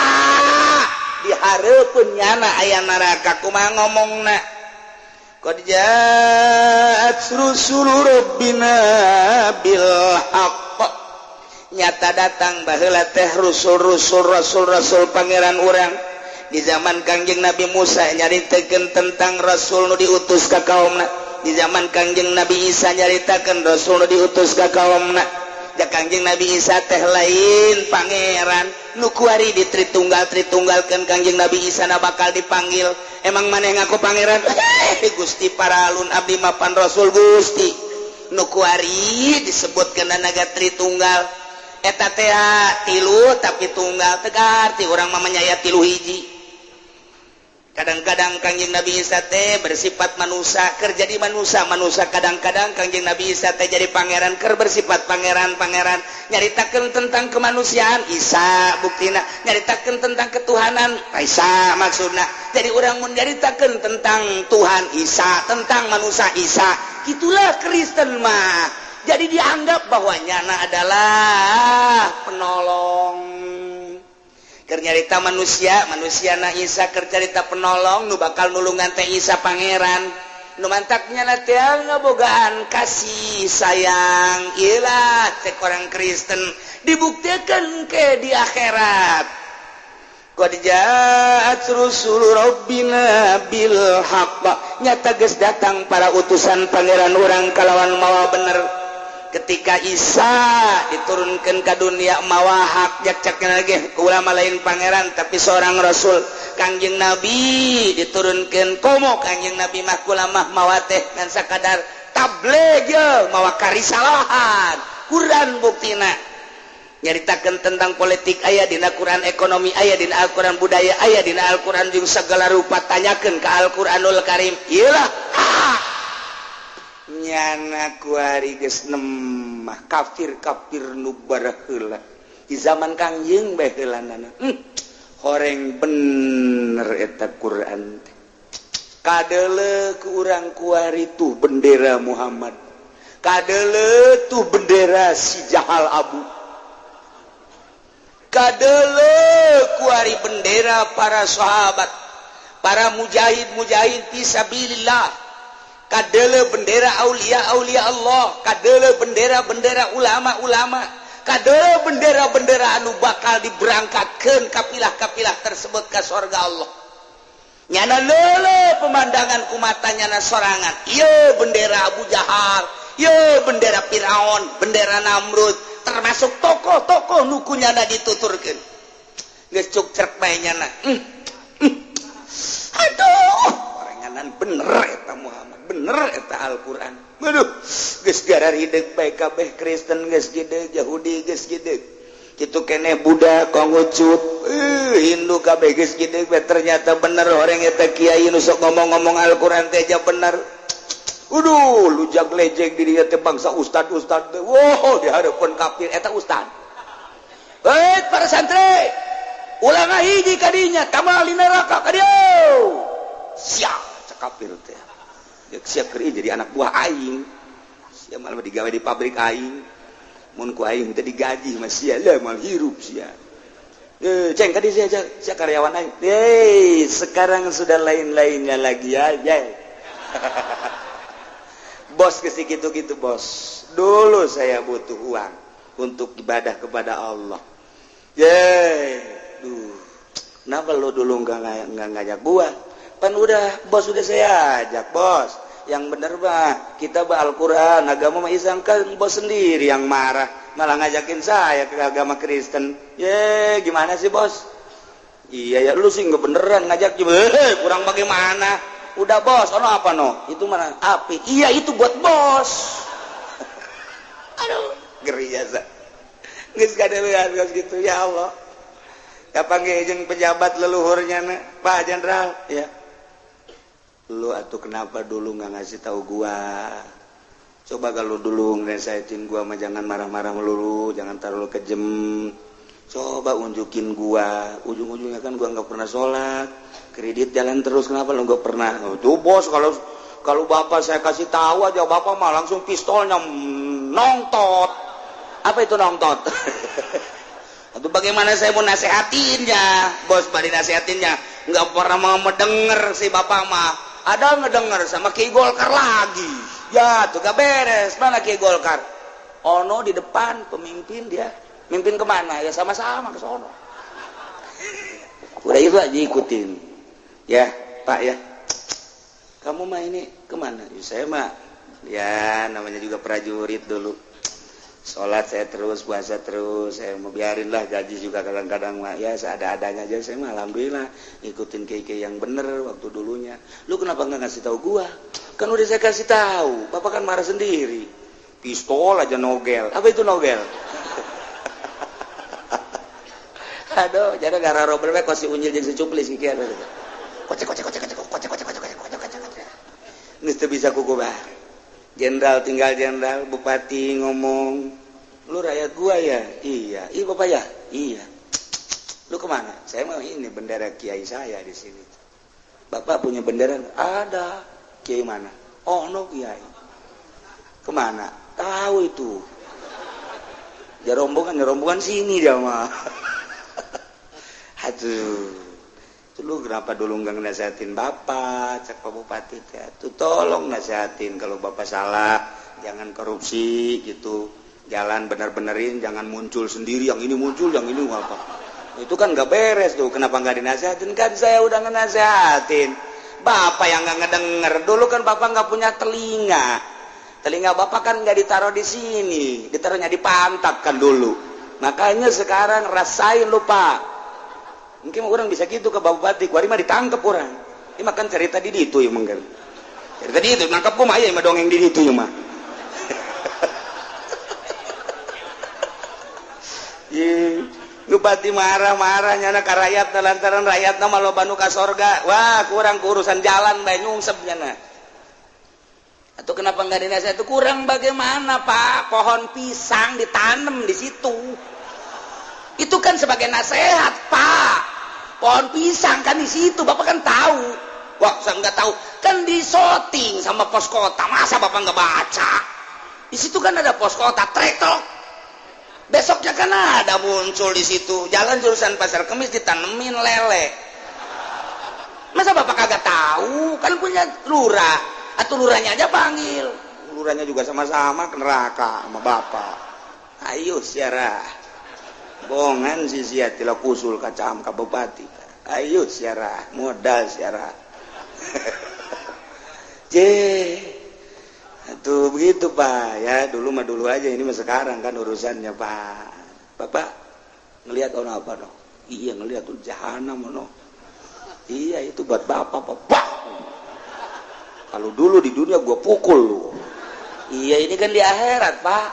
dihareupeun nyana aya neraka kumaha ngomongna qad ja'at rusulur rabbina bil haqq nyata datang baheula teh rasul-rasul pangeran urang di zaman Kangjeng Nabi Musa nyaritakeun tentang rasul nu diutus ka kaumna di zaman Kangjeng Nabi Isa nyaritakeun rasul nu diutus ka kaumna da Kangjeng Nabi Isa teh lain pangeran nu kuari ditritunggalkeun Kangjeng Nabi Isa na bakal dipanggil emang maneh ngaku pangeran Gusti Paralun abdi mapan Rasul Gusti nu kuari disebutkeun naga tritunggal eta teh tilu tapi tunggal tegarti urang mah nyaya tilu hiji kadang-kadang Kangjeng Nabi Isa teh bersifat manusia keur jadi manusia kadang-kadang Kangjeng Nabi Isa teh jadi pangeran keur bersifat pangeran nyaritakeun tentang kemanusiaan Isa buktina nyaritakeun tentang ketuhanan Isa maksudna jadi urang mun nyaritakeun tentang Tuhan Isa tentang manusia Isa gitulah Kristen mah jadi dianggap bahwa nyana adalah penolong nyarita manusia na Isa keur carita penolong nu bakal nulungan teh Isa pangeran nu mantaknya na teh ngabogaan kasih sayang ilah cek orang Kristen dibuktikan ke di akhirat qad ja'at rusul rabbina bil haqq nyata geus datang para utusan pangeran urang kalawan mawa bener ketika Isa diturunkan ke dunia mawa hak jak-jakna lagi ulama lain pangeran tapi seorang rasul Kangjeng Nabi diturunkan komo Kangjeng Nabi mah ulama mawa teh ngan sakadar tabligh mawa karisalahan Quran buktina nyaritakeun tentang politik aya dina Quran ekonomi aya dina Al-Quran budaya aya dina Al-Quran jeung segala rupa tanyakeun ka Al-Quranul Karim ieulah nyana kuari geus nemah kafir-kafir nu baraheula di zaman Kangjeng bae heulanana horeng bener eta Quran kadeuleuh ku urang kuari tuh bendera Muhammad kadeuleuh tuh bendera si Jahal Abu kadeuleuh kuari bendera para sahabat para mujahid fisabilillah kadeuleuh bendera aulia Allah kadeuleuh bendera ulama kadeuleuh bendera anu bakal diberangkatkeun kapilah-kapilah tersebut ka surga Allah nyana leuleuh pemandangan ku mata nyana sorangan ieu bendera Abu Jahal ieu bendera Firaun bendera Namrud termasuk tokoh-tokoh nu ku nyana dituturkeun geus cuk cerek bae nyana aduh oranganan bener eta Muhammad bener eta Al-Quran waduh geus garar hideuk bae kabeh Kristen geus gideuk Yahudi geus gideuk kitu keneh Buddha Konghucu Hindu kabeh geus gideuk ternyata bener orang eta kiai nu sok ngomong-ngomong Al-Quran teh aja bener waduh lujag lejeg di dieu teh bangsa ustad-ustad teh wow di hareupeun kafir eta ustad para santri ulah ngahiji ka dinya tamal di neraka ka dieu sia cak kafir teh siap kerja jadi anak buah aing sia malah digawe di pabrik aing mun ku aing teh digaji mah sia lah mal hirup sia ceng tadi sia karyawan aing sekarang sudah lain-lainnya lagi aja bos kesi gitu-gitu bos dulu saya butuh uang untuk ibadah kepada Allah kenapa lo dulu nggak ngajak gua kan udah bos udah saya ajak bos yang bener bah kita bah Al-Quran agama mah Islam kan bos sendiri yang marah malah ngajakin saya ke agama Kristen gimana sih bos iya ya lu sih nggak beneran ngajak kurang bagaimana udah bos ono apa no itu mana api iya itu buat bos aduh geri jasa nggak ada gitu ya Allah kapan jeung pejabat leluhurnya Pak Jenderal ya lu atuh kenapa dulu nggak ngasih tahu gua coba kalau dulu nasihatin gua mah jangan marah-marah melulu jangan terlalu kejem coba unjukin gua ujung-ujungnya kan gua nggak pernah sholat kredit jalan terus kenapa lu nggak pernah tuh bos kalau bapak saya kasih tahu aja bapak mah langsung pistolnya nongtot apa itu nongtot atau bagaimana saya mau nasehatinnya bos bari nasehatinnya nggak pernah mau mendengar si bapak mah ada ngedenger sama Ki Golkar lagi ya tuh gak beres mana Ki Golkar ono di depan pemimpin dia mimpin kemana ya sama-sama ke sono udah itu aja ikutin ya Pak ya kamu mah ini kemana ya, saya mah ya namanya juga prajurit dulu sholat saya terus puasa terus saya mau biarin lah gaji juga kadang-kadang mah ya seada-adanya aja saya mah alhamdulillah ikutin KK yang bener waktu dulunya lu kenapa nggak ngasih tahu gua kan udah saya kasih tahu bapak kan marah sendiri pistol aja nogel apa itu nogel aduh jadi gara robel kok si unyil jeung si cuplis kieu ada kocek nggak bisa kuku bah jenderal tinggal jenderal bupati ngomong lu rakyat gua ya iya bapak ya iya lu kemana saya mau ini bendera kiai saya di sini bapak punya bendera ada kiai mana oh no kiai kemana tahu itu ya rombongan sini dia mah aduh lu kenapa dulu nggak nasihatin bapak cek Pak Bupati tuh tolong nasihatin kalau bapak salah jangan korupsi gitu jalan bener-benerin jangan muncul sendiri yang ini muncul yang ini apa itu kan nggak beres tuh kenapa nggak dinasehatin kan saya udah ngenasehatin bapak yang nggak ngedenger dulu kan bapak nggak punya telinga bapak kan nggak ditaruh di sini ditaruhnya di pantat kan dulu makanya sekarang rasain lu Pak mungkin orang bisa gitu ke Bapak Bupati, kuari mah ditangkap orang. Ini makan cerita di itu ya mungkin. Cerita di itu, nangkap ku mah ya mah dongeng di itu ya mah. Bupati marah-marah nyana ka rakyat lantaran rakyatna mah loba nu ka sorga. Wah, kurang urusan jalan bae nyungsep nyana. Atau kenapa enggak dinasihat itu kurang bagaimana Pak? Pohon pisang ditanam di situ. Itu kan sebagai nasihat Pak. Pohon pisang kan di situ, bapak kan tahu. Wah, saya nggak tahu. Kan di shooting sama pos kota. Masa bapak nggak baca? Di situ kan ada pos kota, trektok. Besoknya kan ada muncul di situ. Jalan jurusan Pasar Kemis ditanemin lele. Masa bapak kagak tahu? Kan punya lurah. Atau lurahnya aja panggil. Lurahnya juga sama-sama ke neraka sama bapak. Ayo siarah. Bongan si sia tila kusul kacam ka bupati ayo siarah modal siarah tuh begitu Pak ya dulu mah dulu aja ini mah sekarang kan urusannya Pak bapak ngelihat ono apa no iya ngelihat tuh jahanam no iya itu buat bapak Pak kalau dulu di dunia gua pukul lu iya ini kan di akhirat Pak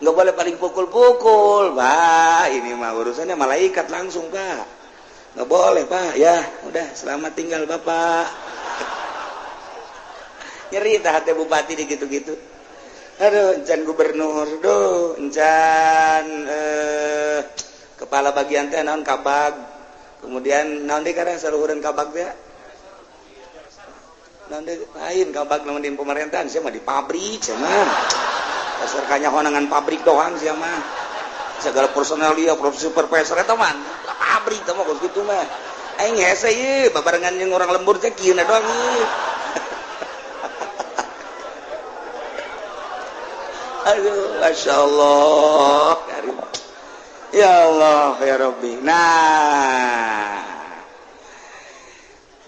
nggak boleh paling pukul-pukul Pak ini mah urusannya malaikat langsung Pak nggak boleh Pak ya udah selamat tinggal Bapak nyeri hati bupati di gitu-gitu aduh encan gubernur encan kepala bagian teh naon kabag kemudian naon deui karang saluhureun kabag teh lain kabag naman din pemerintahan siya mah di pabrik siya mah dasar kanyahonangan pabrik doang siya mah segala personal dia supervisor eta mah pabrik teh mah kitu mah aing hese ieu babarengan jeung urang lembur teh kieu na doang ieu aduh masyaallah karim ya Allah ya Rabbi nah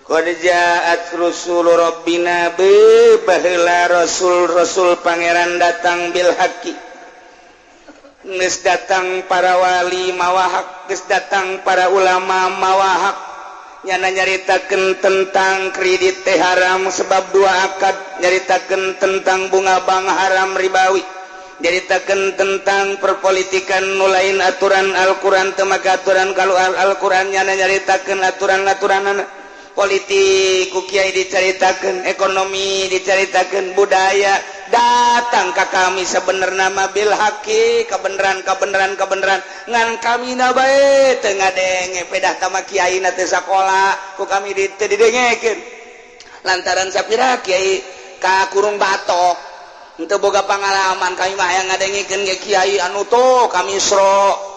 qad ja'at rusul rabbina baheula rasul pangeran datang bil haqqi geus datang para wali mawahak geus datang para ulama mawahak nyana nyaritakeun tentang kredit teh haram sebab dua akad nyaritakeun tentang bunga bank haram ribawi nyaritakeun tentang perpolitikan nu lain aturan Al-Qur'an teu make aturan kalau Al-Qur'an nyana nyaritakeun aturan-aturanna politik ku kiai dicaritakeun ekonomi dicaritakeun budaya datang ka kami sebenarnya mah bil haqi kebenaran ngan kami na bae teu ngadenge pedah tama kiai na teu sakola ku kami teu didengekeun lantaran sapira kiai ka kurung batok henteu boga pangalaman kami mah hayang ngadengikeun ge kiai anu tuh kami isro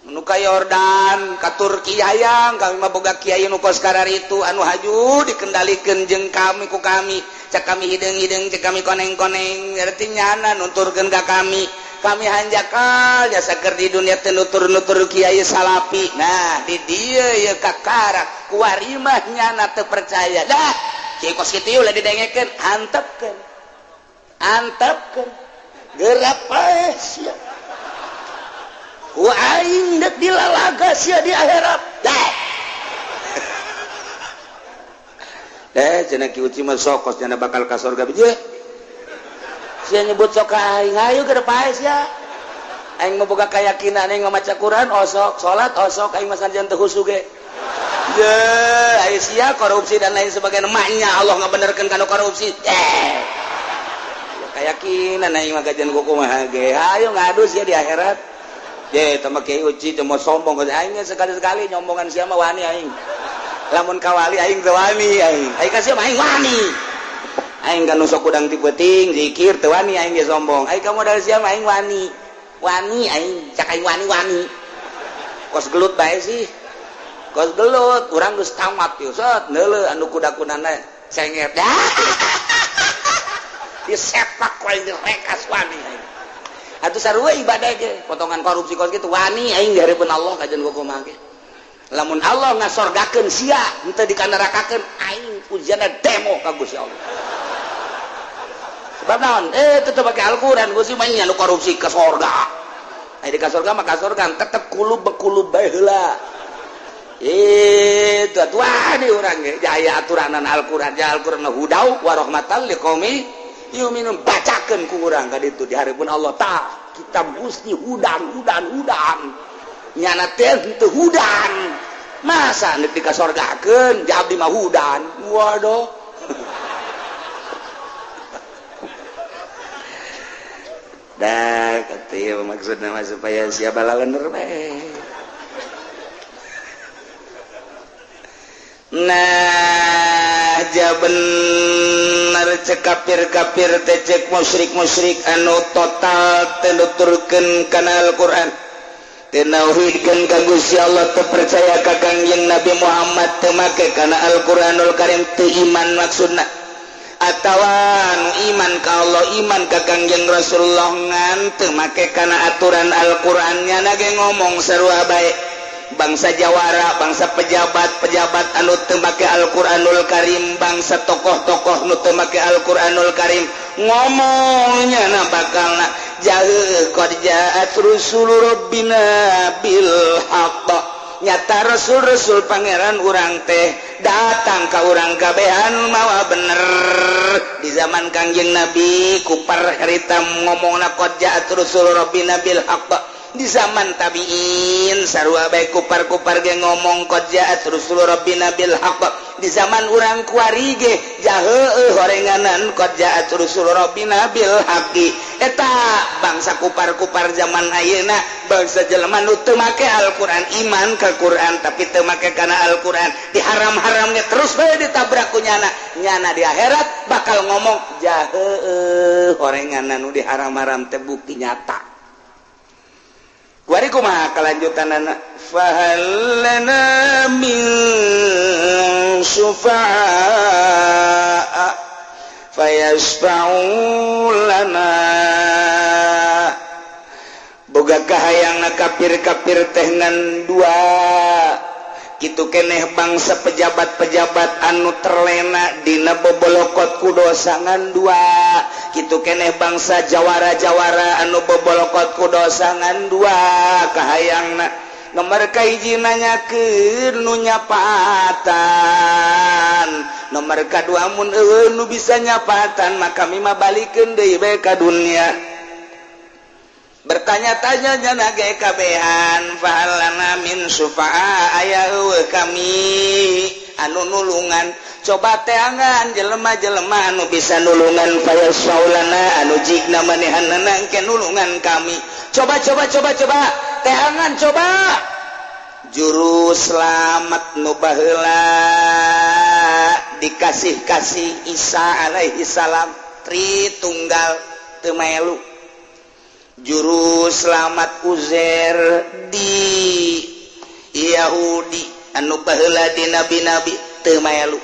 nu ka Yordan ka Turki hayang kami mah boga kiai nu kos kararitu anu haju dikendalikeun jeung kami ku kami cek kami hideung-hideung cek kami koneng-koneng artinya nyana nuturkeun ka kami hanjakal jasa keur di dunia teh nutur-nutur kiai salapi nah di dieu ye kakara kuarimah nyana teu percaya dah kiai kos kitu ulah didengekeun antepkeun gerak pae sia ku aing dek dilalaga sia di akhirat dah cenah ki uci mah sokos cenah bakal ka surga bije sia nyebut sok aing ayo ke depan sia aing mah boga kayakinan aing maca Quran osok salat osok aing mah sanjan teu husu ge ye aya sia korupsi dan lain sebagainya emaknya Allah ngabenerkeun kana korupsi keyakinan aing mah gajian kumaha ge ayo ngadu sia di akhirat ye tama kiai uci teu mau sombong aing sekali-sekali nyombongan sia mah wani aing lamun kawali aing teu wani aing kasih mah aing wani aing kan sok udang ti peuting zikir teu wani aing ge sombong aing ka modal sia mah aing wani aing cak aing wani kos gelut bae sih kos gelut urang geus tamat ieu set neuleuh anu kuda-kudana cengep dah disepak ku aing rekas wani aing atuh sarua ibadah ge potongan korupsi kos kitu wani aing di hareupeun Allah kajen kumaha ge lamun Allah ngasorgakeun sia henteu dikanarakakeun aing pujianna demo ka Gusti Allah sebab naon tetep pake Al-Qur'an Gusti mah nya nu korupsi ke surga aya di ka surga mah ka surga tetep kulub bae heula itu atuh urang ge jaya aturanan Al-Qur'an ja Al-Qur'an hudau wa rahmatan liqaumi yu'minun bacakeun ku urang ka ditu di hareupeun Allah tah kitab Gusti hudan nyana teh teu hudan masa nek dikasorgakeun jadi mah hudan waduh dah kata maksudna mah supaya siapa lalener bae nah bener cek kafir teh cek musyrik anu total teu nuturkeun kana Al-Qur'an teu nauhidkeun ka Gusti Allah teu percaya ka Kangjeng Nabi Muhammad teu make kana Al-Qur'anul Karim teu iman maksudna atawa anu iman ka Allah iman ka Kangjeng Rasulullah ngan teu make kana aturan Al-Qur'an nya ge ngomong sarua bae bangsa jawara bangsa pejabat anu teu make Al-Qur'anul Karim bangsa tokoh-tokoh nu teu make Al-Qur'anul Karim ngomongnya na bakalna jauh qad ja'at rusul rabbina bil haqq nyata rasul pangeran urang teh datang ka urang kabehan mawa bener di zaman Kangjeng Nabi ku par harita ngomongna qad ja'at rusul rabbina bil haqq di zaman tabiin sarua bae kupar-kupar ge ngomong qad ja'at rusul rabbina bil haqq di zaman urang kuari ge jaheueuh horenganan qad ja'at rusul rabbina bil haqqi eta bangsa kupar-kupar zaman ayeuna bangsa jelema nu teu make Al-Qur'an iman ka Qur'an tapi teu make kana Al-Qur'an diharam-haram ge terus bae ditabrak ku nyana di akhirat bakal ngomong jaheueuh horenganan nu diharam-haram teh bukti nyata. Kuari kumaha kelanjutan anak fahallana min syufa'a fayasfa'u lana boga kahayangna kafir-kafir teh ngan dua kitu keneh bangsa pejabat-pejabat anu terlena dina bobolokot ku dosa ngan dua kitu keneh bangsa jawara-jawara anu bobolokot ku dosa ngan dua kahayangna nomor kahiji nanyakeun nu nyapaatan nomor kadua mun eueuh nu bisa nyapaatan maka kami mah balikeun deui bae ka dunya bertanya-tanya jana ge kabehan fahalana min syufa'a aya eueuh kami anu nulungan coba teangan jelema-jelema anu bisa nulungan fayasaulana anu jigna manehanna engke nulungan kami coba teangan coba juru selamat nu baheula dikasih-kasih Isa alaihi salam Tritunggal teu melu juru selamat Uzair di Yahudi anu baheula di nabi-nabi teu melu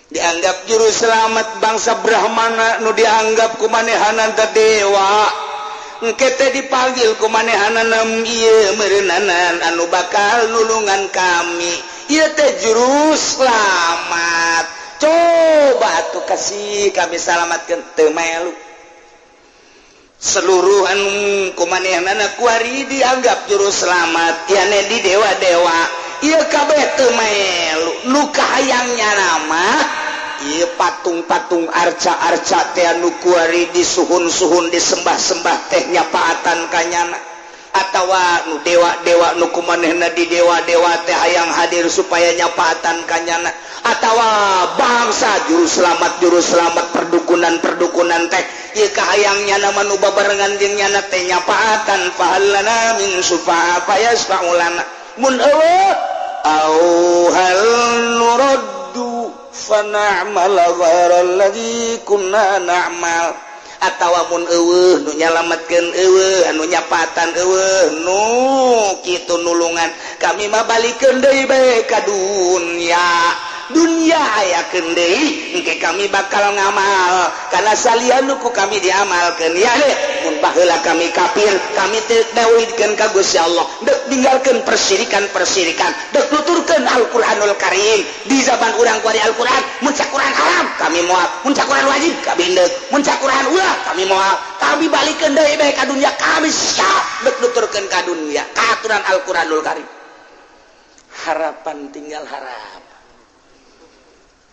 dianggap juru selamat bangsa Brahmana nu dianggap kumanehanan teh dewa engke teh dipanggil kumanehanan ieu meureunanan anu bakal nulungan kami ieu teh juru selamat coba atuh kasih kami salamatkeun teu melu seluruh anu kumanehanana kuari dianggap juru selamat yane di dewa-dewa ieu kabeh teu melu nu kahayangnya nama ieu patung-patung arca-arca teh anu kuari disuhun-suhun disembah-sembah teh nyapaatan kanyana atawa nu dewa-dewa nu kumanehna di dewa-dewa teh hayang hadir supaya nyapaatan kanyana atawa bangsa juru selamat perdukunan teh ieu kahayangnya nama nu babarengan jeung nyana teh nyapaatan fahallana min syufa'a fayasfa'ulana mun eueuh au hal nuraddu fana'mal ghairal ladzi kunna na'mal atawa mun eueuh nu nyalametkeun eueuh anu nyapaatan eueuh nu kitu nulungan kami mah balikeun deui bae ka dunya ayakeun deui engke kami bakal ngamal kana salianu ku kami diamalkeun ya deh mun baheula kami kafir kami teu dawidkeun ka Gusti Allah deuk ninggalkeun persirikan deuk nuturkeun Al-Qur'anul Karim di zaman urang kuari Al-Qur'an mun ca Qur'an haram kami moal mun ca Qur'an wajib kami deuk mun ca Qur'an ulah kami moal kami balikeun deui bae ka dunya kami siap deuk nuturkeun ka dunya ka aturan Al-Qur'anul Karim harapan tinggal harap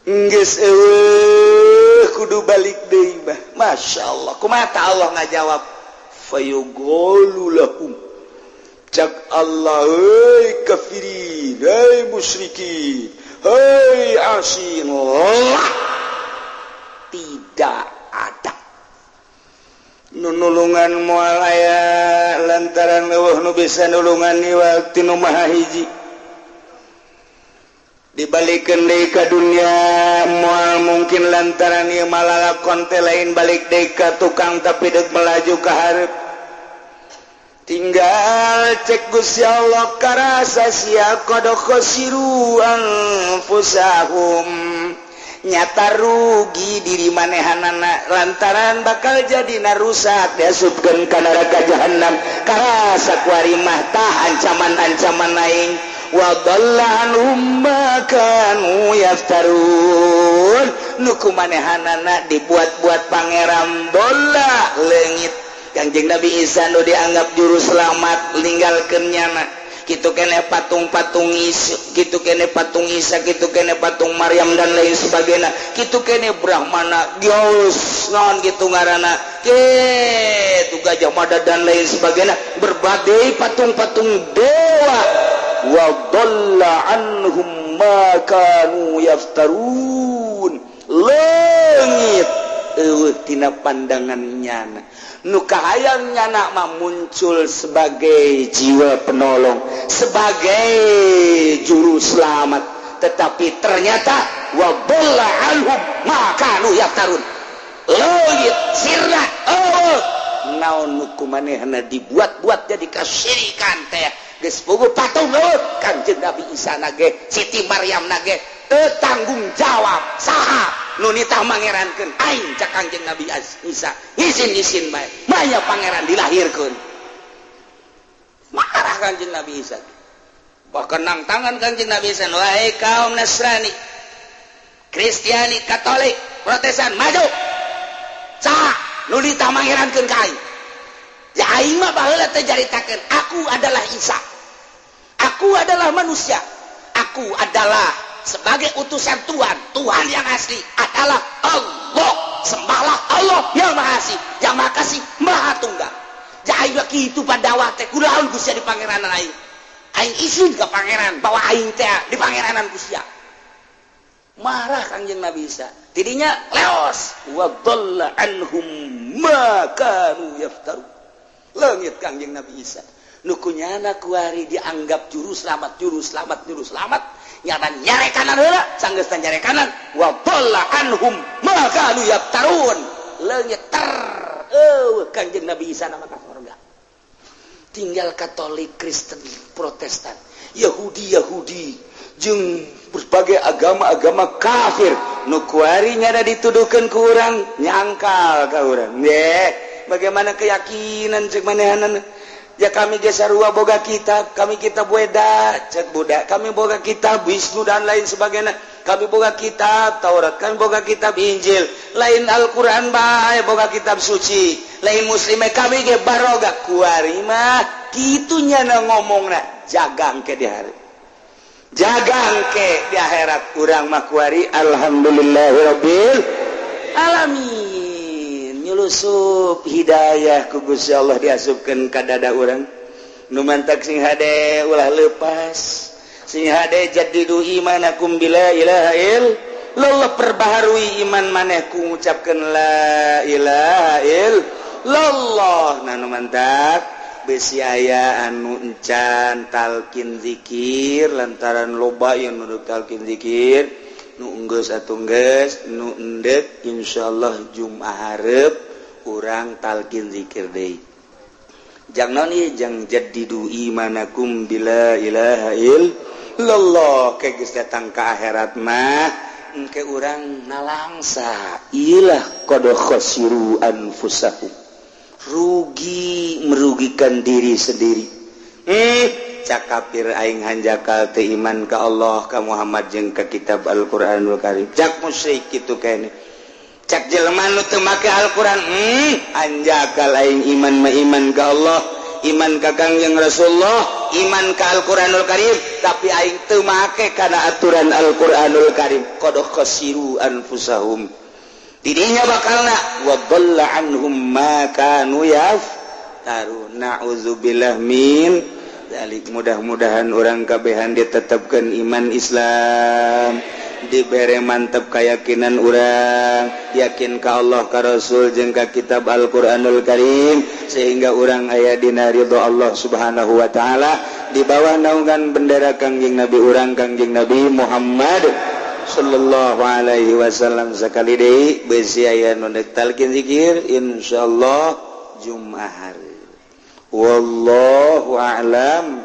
geus eueuh kudu balik deui bah masyaallah kumaha Allah ngajawab fayuqulu lahum cak Allah heuy kafirin heuy musyrikin heuy asin tidak ada nulungan moal aya lantaran eueuh nu bisa nulungan di waktu nu maha hiji dibalikeun deui ka dunya moal mungkin lantaran ieu malalakon teh lain balik deui ka tukang tapi deuk melaju ka hareup tinggal cek Gusti Allah karasa sia qad khasiru anfusahum nyata rugi diri manehanana lantaran bakal jadi narusak diasupkeun ka neraka jahanam karasa kuari mah tah ancaman-ancaman aing wa dallanhum ma kanu yaftarun nu kumanehanana dibuat-buat pangeran bola leungit Kangjeng Nabi Isa nu dianggap juru selamat ninggalkeun nyana kitu keneh patung-patung kitu keneh patung Isa kitu keneh patung Maryam dan lain sebagainya kitu keneh Brahmana Gyaus naon kitu ngaranna ke Gajah Mada dan lain sebagainya, berbagai patung-patung dewa. Wa dhalla anhum ma kanu yaftarun. Leungit tina pandangannya nu kahayang nyana mah muncul sebagai jiwa penolong, sebagai juru selamat, tetapi ternyata wa dhalla anhum ma kanu yaftarun. Leungit sirna naon nu kumanehna dibuat-buat jadi kasyirikan teh geus boga patung Kanjeng Nabi Isa nage Siti Maryam nage tanggung jawab saha nu nitah mangerankeun aing cak Kanjeng Nabi Isa izin bae maya pangeran dilahirkeun. Marah Kanjeng Nabi Isa bahkan nang tangan Kanjeng Nabi Isa, wahai kaum Nasrani, Kristiani, Katolik, Protestan, maju saha nu nitah mangerankeun ka aing. Ya aing mah baheula teh jaritakeun aku adalah Isa, aku adalah manusia, aku adalah sebagai utusan Tuhan yang asli adalah Allah, sembahlah Allah yang maha asih, yang maha kasih, maha tunggal. Ya aing kitu padawat teh kunaon Gusti di pangeranan aing izin ke pangeran bahwa aing teh di pangeranan Gusti. Marah Kanjeng Nabi Isa, tidinya leos wa dhalla anhum ma kanu yaftarun. Leungit Kanjeng Nabi Isa nu kunyana kuari dianggap juru selamat nyana nyarekanan heula sanggeus nyarekanan wa dhalla anhum ma kanu yaftarun. Leungit Kanjeng Nabi Isa nama ka surga. Tinggal Katolik, Kristen, Protestan, Yahudi jeung berbagai agama-agama kafir nu kuari nyana dituduhkeun ku urang nyangkal ka urang. Bagaimana keyakinan cek manehanan ya kami ge sarua boga kitab, kami kitab Weda cek budak, kami boga kitab Wisnu dan lain sebagainya, kami boga kitab Taurat, kami boga kitab Injil, lain Al-Quran bae boga kitab suci, lain muslimnya kami ge baroga kuari mah kitu nyana ngomongna jagang ke di hari jagang ke di akhirat urang mah kuari alhamdulillahirabbil alamin. Nyulusup hidayah ku Gusti Allah diasupkeun ka dada urang nu mantak sing hade ulah leupas, sing hade jaddidu imanakum bila ilaha illallah, perbaharui iman maneh ku ngucapkeun la ilaha illallah. Nah nu mantak besi aya anu encan talkin zikir lantaran loba yang nu talkin zikir nu enggeus atuh geus nu endek insyaallah Jumat hareup urang talkin zikir deui. Jang naon ieu jang jaddidu imanakum bila ilaha illallah ke geus datang ka akhirat mah engke urang nalangsa ilah qad khasiru anfusahum, rugi merugikan diri sendiri. Cak kafir aing hanjakal teu iman ka Allah, ka Muhammad jeung ka kitab Al-Qur'anul Karim. Cak musyrik kitu kene. Cak jelema nu teu make Al-Qur'an, hanjakal aing iman mah iman ka Allah, iman ka Kangjeng Rasulullah, iman ka Al-Qur'anul Karim, tapi aing teu make kana aturan Al-Qur'anul Karim. Qad khasiru anfusahum. Didinya bakalna wa dhalla anhum ma kanu yaftarun. Na'udzubillah min dalik. Mudah-mudahan orang kabehan ditetapkan iman Islam, dibere mantap keyakinan orang, yakin ka Allah ka Rasul jeung ka kitab Al-Qur'anul Karim, sehingga orang aya dina ridha Allah Subhanahu wa taala, di bawah naungan bendera Kangjeng Nabi urang Kangjeng Nabi Muhammad sallallahu alaihi wasallam. Sakali deui beusi aya nu talkin zikir insyaallah Jumat hari. Wallahu a'lam.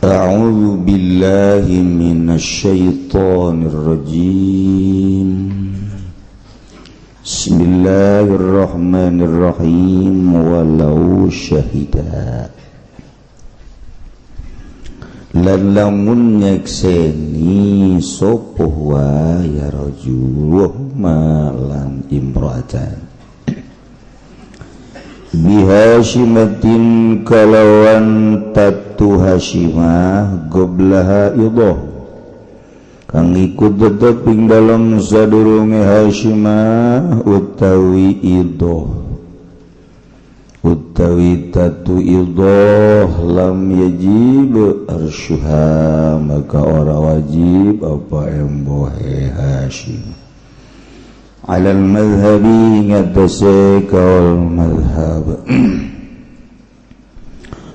A'udzu billahi minasy syaithanir rajim. Bismillahirrahmanirrahim. Walau syahida lan lamun nyekseni sapa wae rajul malan imra'atan bihasyimatin kalawan tatu hasyimah goblaha idoh kang ikut tetep ing dalam sadurunge hasyimah utawi idoh utawi tatu idhah lam yajib arsyuha maka ora wajib apa embohe Hashim alal madhabi ngatasi kaul madhab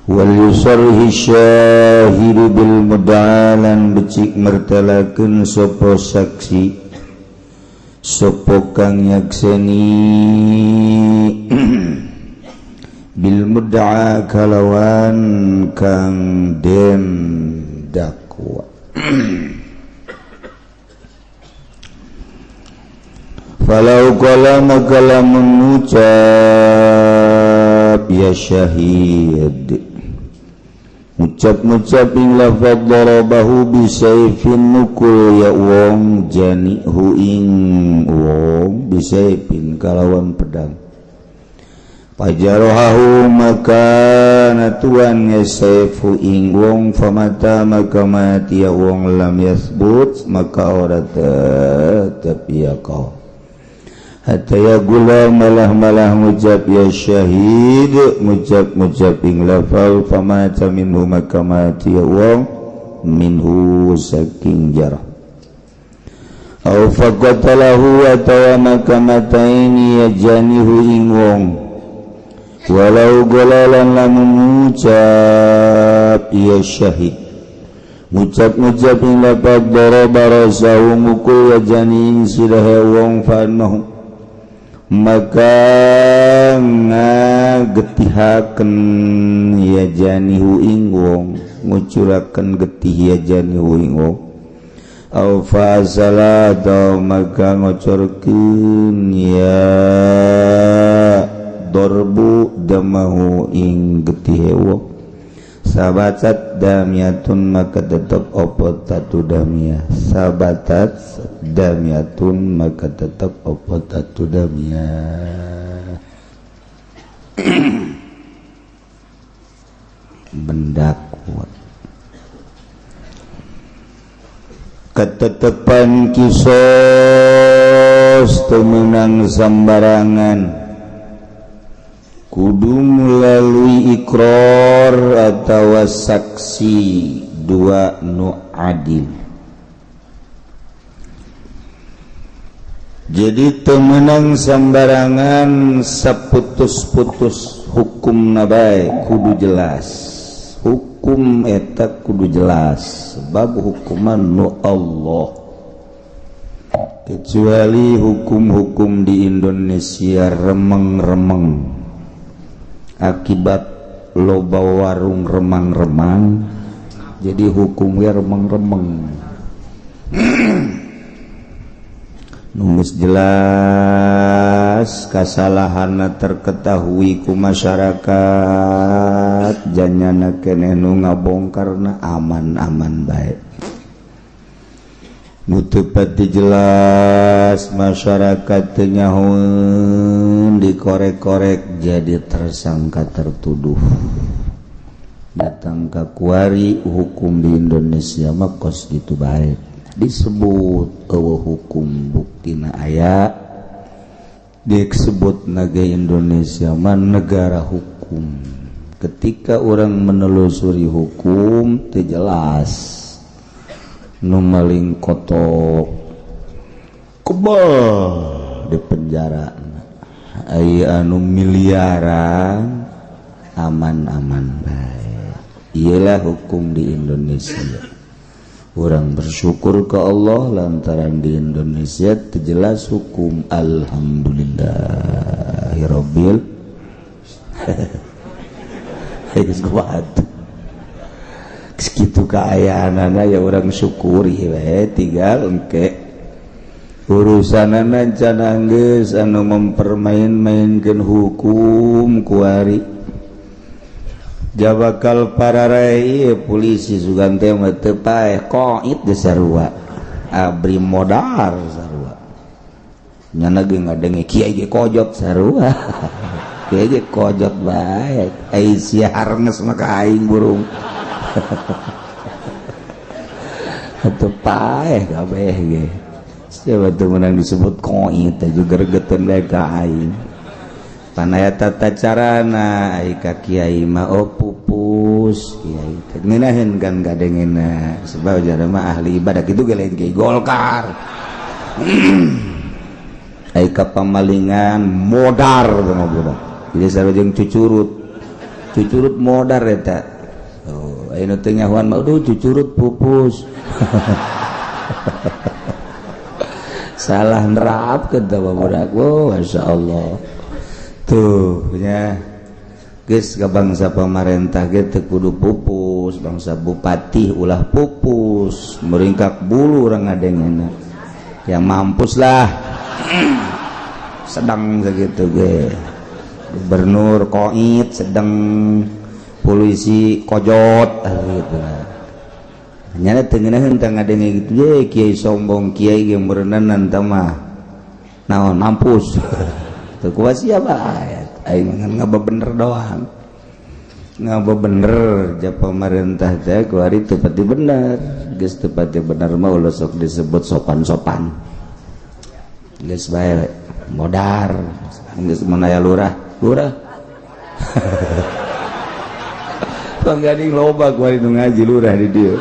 wal yusarhi syahidu bil mud'alan becik mertalakeun sapa saksi sapa kang nyakseni bil mud'a kalawan kang den dakwa falau qala maka lamun ngucap ya syahid ngucap ing lafadz darabahu bisayfin mukul ya wong janihu ing wong bisayfin kalawan pedang pajarohahu maka natuan ya sayfu ing wong famata maka mati ya wong lam yasbut maka ora tetep ya kau hatta ya gula malah ngucap ya syahid ngucap ing lafal famata minhu maka mati ya wong minhu saking jarah au faqatalahu atawa maka mataini ya janihu ing wong walau golalan lamun ngucap ya syahid ngucap ing lafal daraba rasahu mukul ya jani sidah wong fanahu maka ngagetihaken ya janihu ing wong ngucuraken getih ya janihu ing wong au fasala atau maka ngocorkeun ya dorbu damahu ing getih wong sabatat damyatun maka tetap opo tatu damyah sabatat damyatun maka tetap opo tatu damyah benda kuat ketetapan kisos temenang sambarangan kudu melalui ikrar atau saksi dua nu adil. Jadi temenang sembarangan saputus-putus hukum nabai kudu jelas. Hukum eta kudu jelas sebab hukuman nu Allah. Kecuali hukum-hukum di Indonesia remeng-remeng akibat loba warung remang-remang jadi hukumnya remeng-remeng nulis jelas kasalahanna terketahui ku masyarakat janyana keneh nu ngabongkarna aman-aman baik nutupati jelas masyarakat tenyahoun dikorek-korek jadi tersangka tertuduh datang ke kuari hukum di Indonesia mah kos gitu baik disebut hukum buktina aya disebut naga Indonesia mah negara hukum ketika orang menelusuri hukum teu jelas nu maling kotok kebal di penjara aya anu miliaran aman-aman baik iyalah hukum di Indonesia orang bersyukur ke Allah lantaran di Indonesia terjelas hukum alhamdulillahirabbil segitu keayaanana ya orang syukuri tinggal engke urusanana can geus anu mempermain-mainkeun hukum kuari jabakal pararai polisi sugan teh mah teu paeh qaid de sarua abri modar sarua nyana ge ngadenge kiai ge kojot sarua kiai ge kojot bae ai siar geus maka aing burung atau paeh kabeh ge siapa tuh menang disebut koin teh juga regetan bae ka aing panaya tata carana ka kiai mah pupus kiai teh ngeunaheun kan gadengeuna sebab jana mah ahli ibadah kitu ge lain kiai Golkar ai ka pamalingan modar teh budak jadi sareng cucurut modar eta oh aya nu teu nyahoan mah aduh cucurut pupus salah nerapkeun teh budak oh masyaallah tuh nya geus ka bangsa pamarentah ge teu kudu pupus bangsa bupati ulah pupus meringkak bulu urang ngadengeuna yang mampus lah sedang segitu ge gubernur koit sedang polisi kojot gitu lah nyana teu ngeunaheun teh ngadenge gitu ye kiai sombong kiai ge meureunnan teh mah naon mampus teu kuat siapa aing ngaba bener doang ngaba bener ja pamarentah teh ku ari teu pati bener geus teu pati bener mah ulah sok disebut sopan-sopan geus bae modar geus manaya lurah panggading loba ku ari nu ngaji lurah di dieu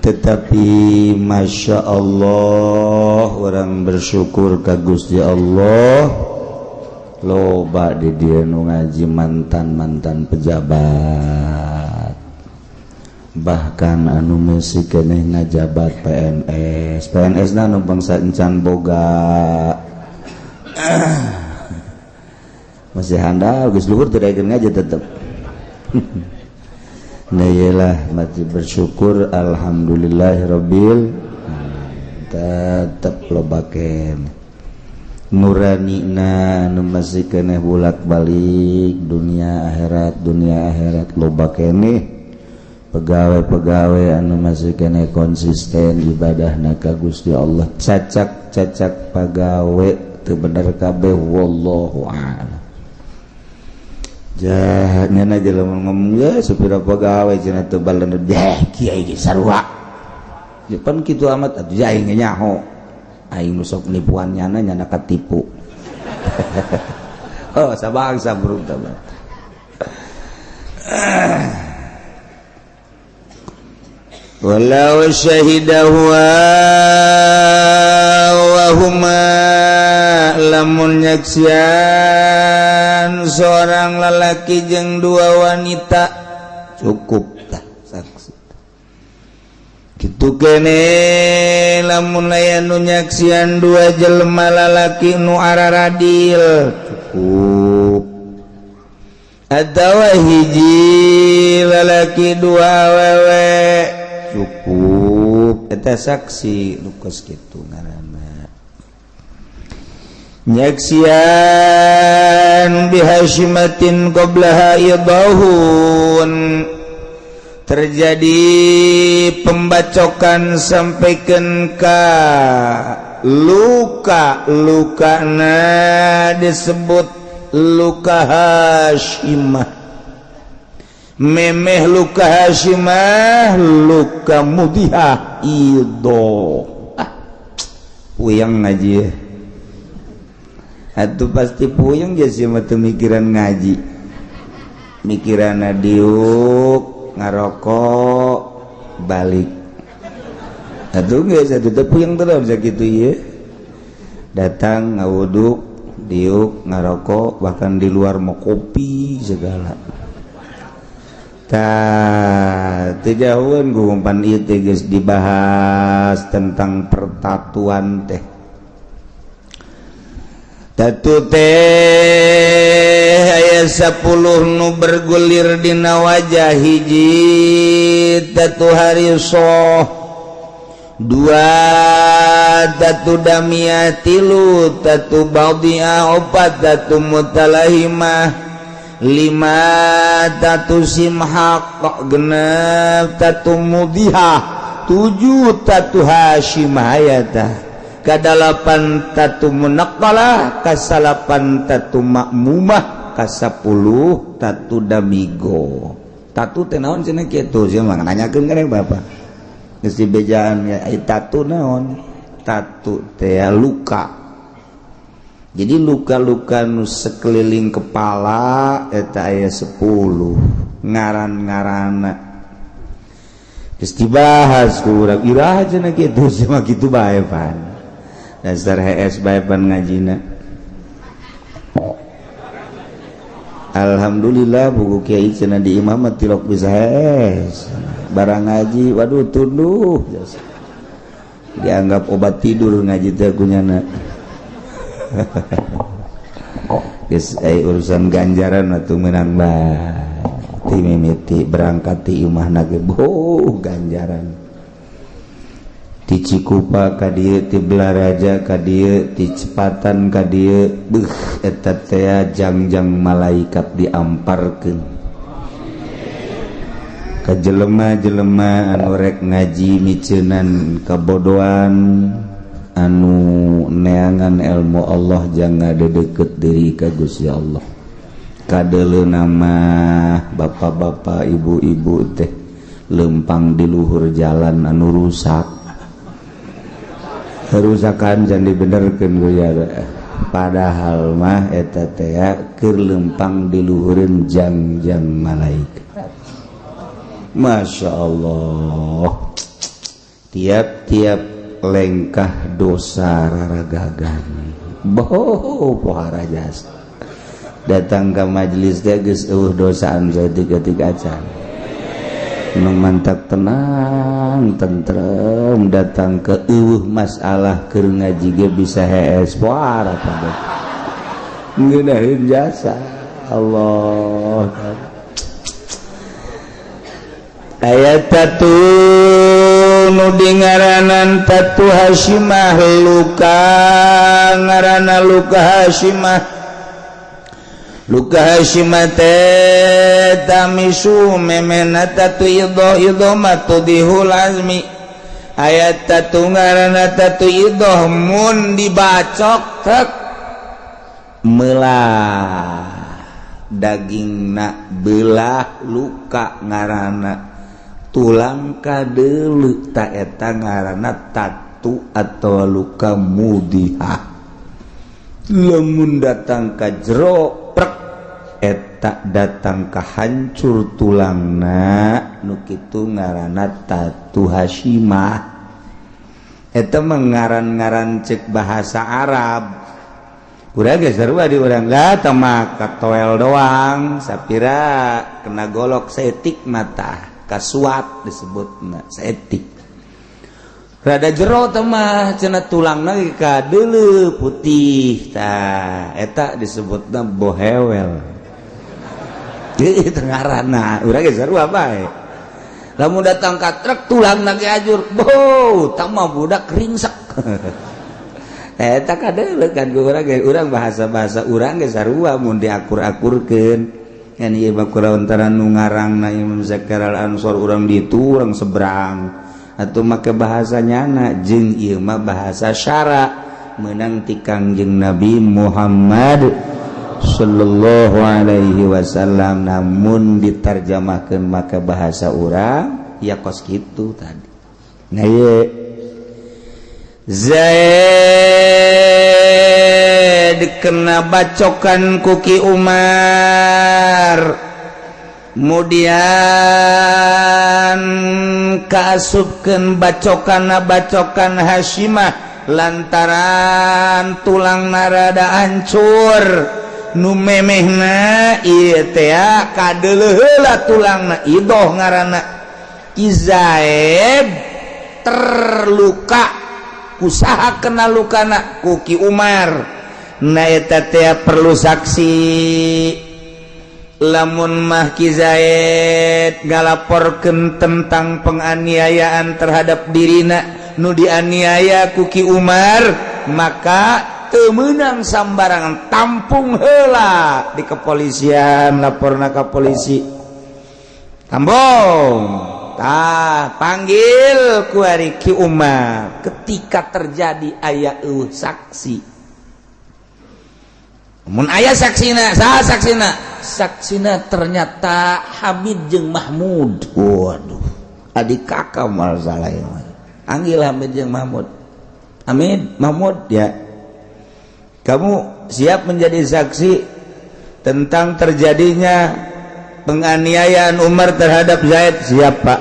tetapi Masya Allah orang bersyukur ka Gusti Allah loba di dieu nu ngaji mantan pejabat bahkan anu mesi keneh ngajabat PNS na nu bangsa encan boga masih handal geus luhur teu daekeun ngaji tetep nah iyalah mati bersyukur alhamdulillahirabbil tetep lobakeun nuranina anu masih keneh bolak-balik dunia akhirat loba keneh pegawai anu masih keneh konsisten ibadahna ka Gusti Allah cacak pagawe teu bener kabeh wallahu a'lam jahatnya aja ngomong ya sepira pegawai cenah teu balen kiai ge sarua depan kitu amat atuh aing nyaho aing nu sok nipuan nyana katipu oh sabangsa burung teh walau syahidahu wa huma lamun nyaksian seorang lelaki jeung dua wanita cukup tah saksi kitu kene lamun aya nu nyaksian dua jelema lalaki nu araradil cukup atawa hiji lalaki dua awewe cukup eta saksi nu geus kitu ngaranna nyaksian bihasyimatin qabla haidahun terjadi pembacokan sampaikan ka luka-lukana disebut luka Hasyimah memeh luka Hasyimah luka mudihah ido puyeng ngaji ya atuh pasti puyeng jadi mah mikiran ngaji mikiran diuk ngarokok balik atuh geus atuh teh puyeng terus sakitu ieu datang ngawuduk diuk ngarokok bahkan di luar mau kopi segala tah teu jauheun ku umpan ieu teh geus dibahas tentang pertatuan teh tatu teh aya 10 nu bergulir dina wajah hiji tatu harisoh dua tatu damiyah tilu tatu baudiah opat tatu mutalahimah lima tatu simhaq genep tatu mudihah 7 tatu Hasyimah ayatah kadalapan tatu munaqalah kasalapan tatu makmumah kasapuluh tatu damigo tatu teh naon cenah kitu sia mah nanyakeun kana bapak geus dibejaan ya tatu naon tatu teh luka jadi luka-luka nu sekeliling kepala eta aya 10 ngaran-ngaranna geus dibahas ku urang iraha cenah kitu cuma kitu bae pan dasar HS bae pan ngajina. Alhamdulillah buku kiai cenah di imam tilok bisa HS barang ngaji waduh tunduh dianggap obat tidur ngaji teh kunyana. Geus urusan ganjaran atuh meunang bae ti mimiti berangkat ti imahna ge ganjaran ti Cikupa ka dieu ti Belaraja ka dieu ti Cepatan ka dieu beuh eta teh jangjang malaikat diamparkeun ka jelema-jelema anu rek ngaji miceunan kabodohan anu neangan ilmu Allah jangan deket diri ka Gusti Allah kadeleuna mah bapak-bapak ibu-ibu teh lempang di luhur jalan anu rusak kerusakan jangan dibenerkeun ya padahal mah eta teh keur lempang di luhureun jang-jang malaikat. Masya Allah tiap-tiap lengkah dosa raragagan pohara jasa datang ke majelis teh geus eueuh dosaan saeutik-eutik acan nu mantap tenang tentrem datang ke eueuh masalah keur ngaji ge bisa hees pohara kabeh ngeunaheun jasa Allah ayat tatu nu dingaranan tatu Hasyimah luka ngarana luka Hasyimah teh tamisu memena tatu idho matu dihul azmi ayat tatu ngarana tatu idho mun dibacok tek melah dagingna belah luka ngarana tulang kadelu tak eta ngaranna tatu atau luka mudihah lamun datang ka jero prek eta datang ka hancur tulangna nu kitu ngaranna tatu Hasyimah eta mengaran-ngaran cek bahasa Arab urang ge sarua di urang lah tama katoel doang sapira kena golok setik mata kasuat disebutna seetik rada jero teh mah cenah tulangna ge kadeuleu putih tah eta disebutna bohewel itu ngaranna urang ge sarua bae lamun datang ka truk tulangna ge ajur boh tah mah budak ringsek eta kadeuleu kan urang ge urang bahasa-bahasa urang ge sarua mun diakur-akurkeun kan ieu mah kurantaran nu ngarangna Imam Zakir Al-Ansor urang ditu urang seberang atuh make bahasa nyana jeung ieu mah bahasa syara meunang ti Kangjeng Nabi Muhammad sallallahu alaihi wasallam namun ditarjamahkeun make bahasa urang ya kos kitu tadi nah ieu Zaid kena bacokan kuki Umar kemudian kaasupkeun bacokan Hasyimah lantaran tulang narada hancur nu memehna ieu teh kadeuleu heula tulangna idoh ngaranna Zaid terluka kusaha kena lukana kuki Umar na eta teh perlu saksi lamun mah Ki Zaid ngalaporkeun tentang penganiayaan terhadap dirina nu dianiaya kuki Umar maka teu meunang sambarangan tampung heula di kepolisian laporna ka polisi tambong panggil ku ari Ki Umar ketika terjadi aya eueuh saksi mun aya saksina saha saksina ternyata Hamid jeung Mahmud waduh adik kakak mal salah ya. Anggil Hamid jeung Mahmud. Hamid, Mahmud ya. Kamu siap menjadi saksi tentang terjadinya penganiayaan Umar terhadap Zaid? Siap, Pak.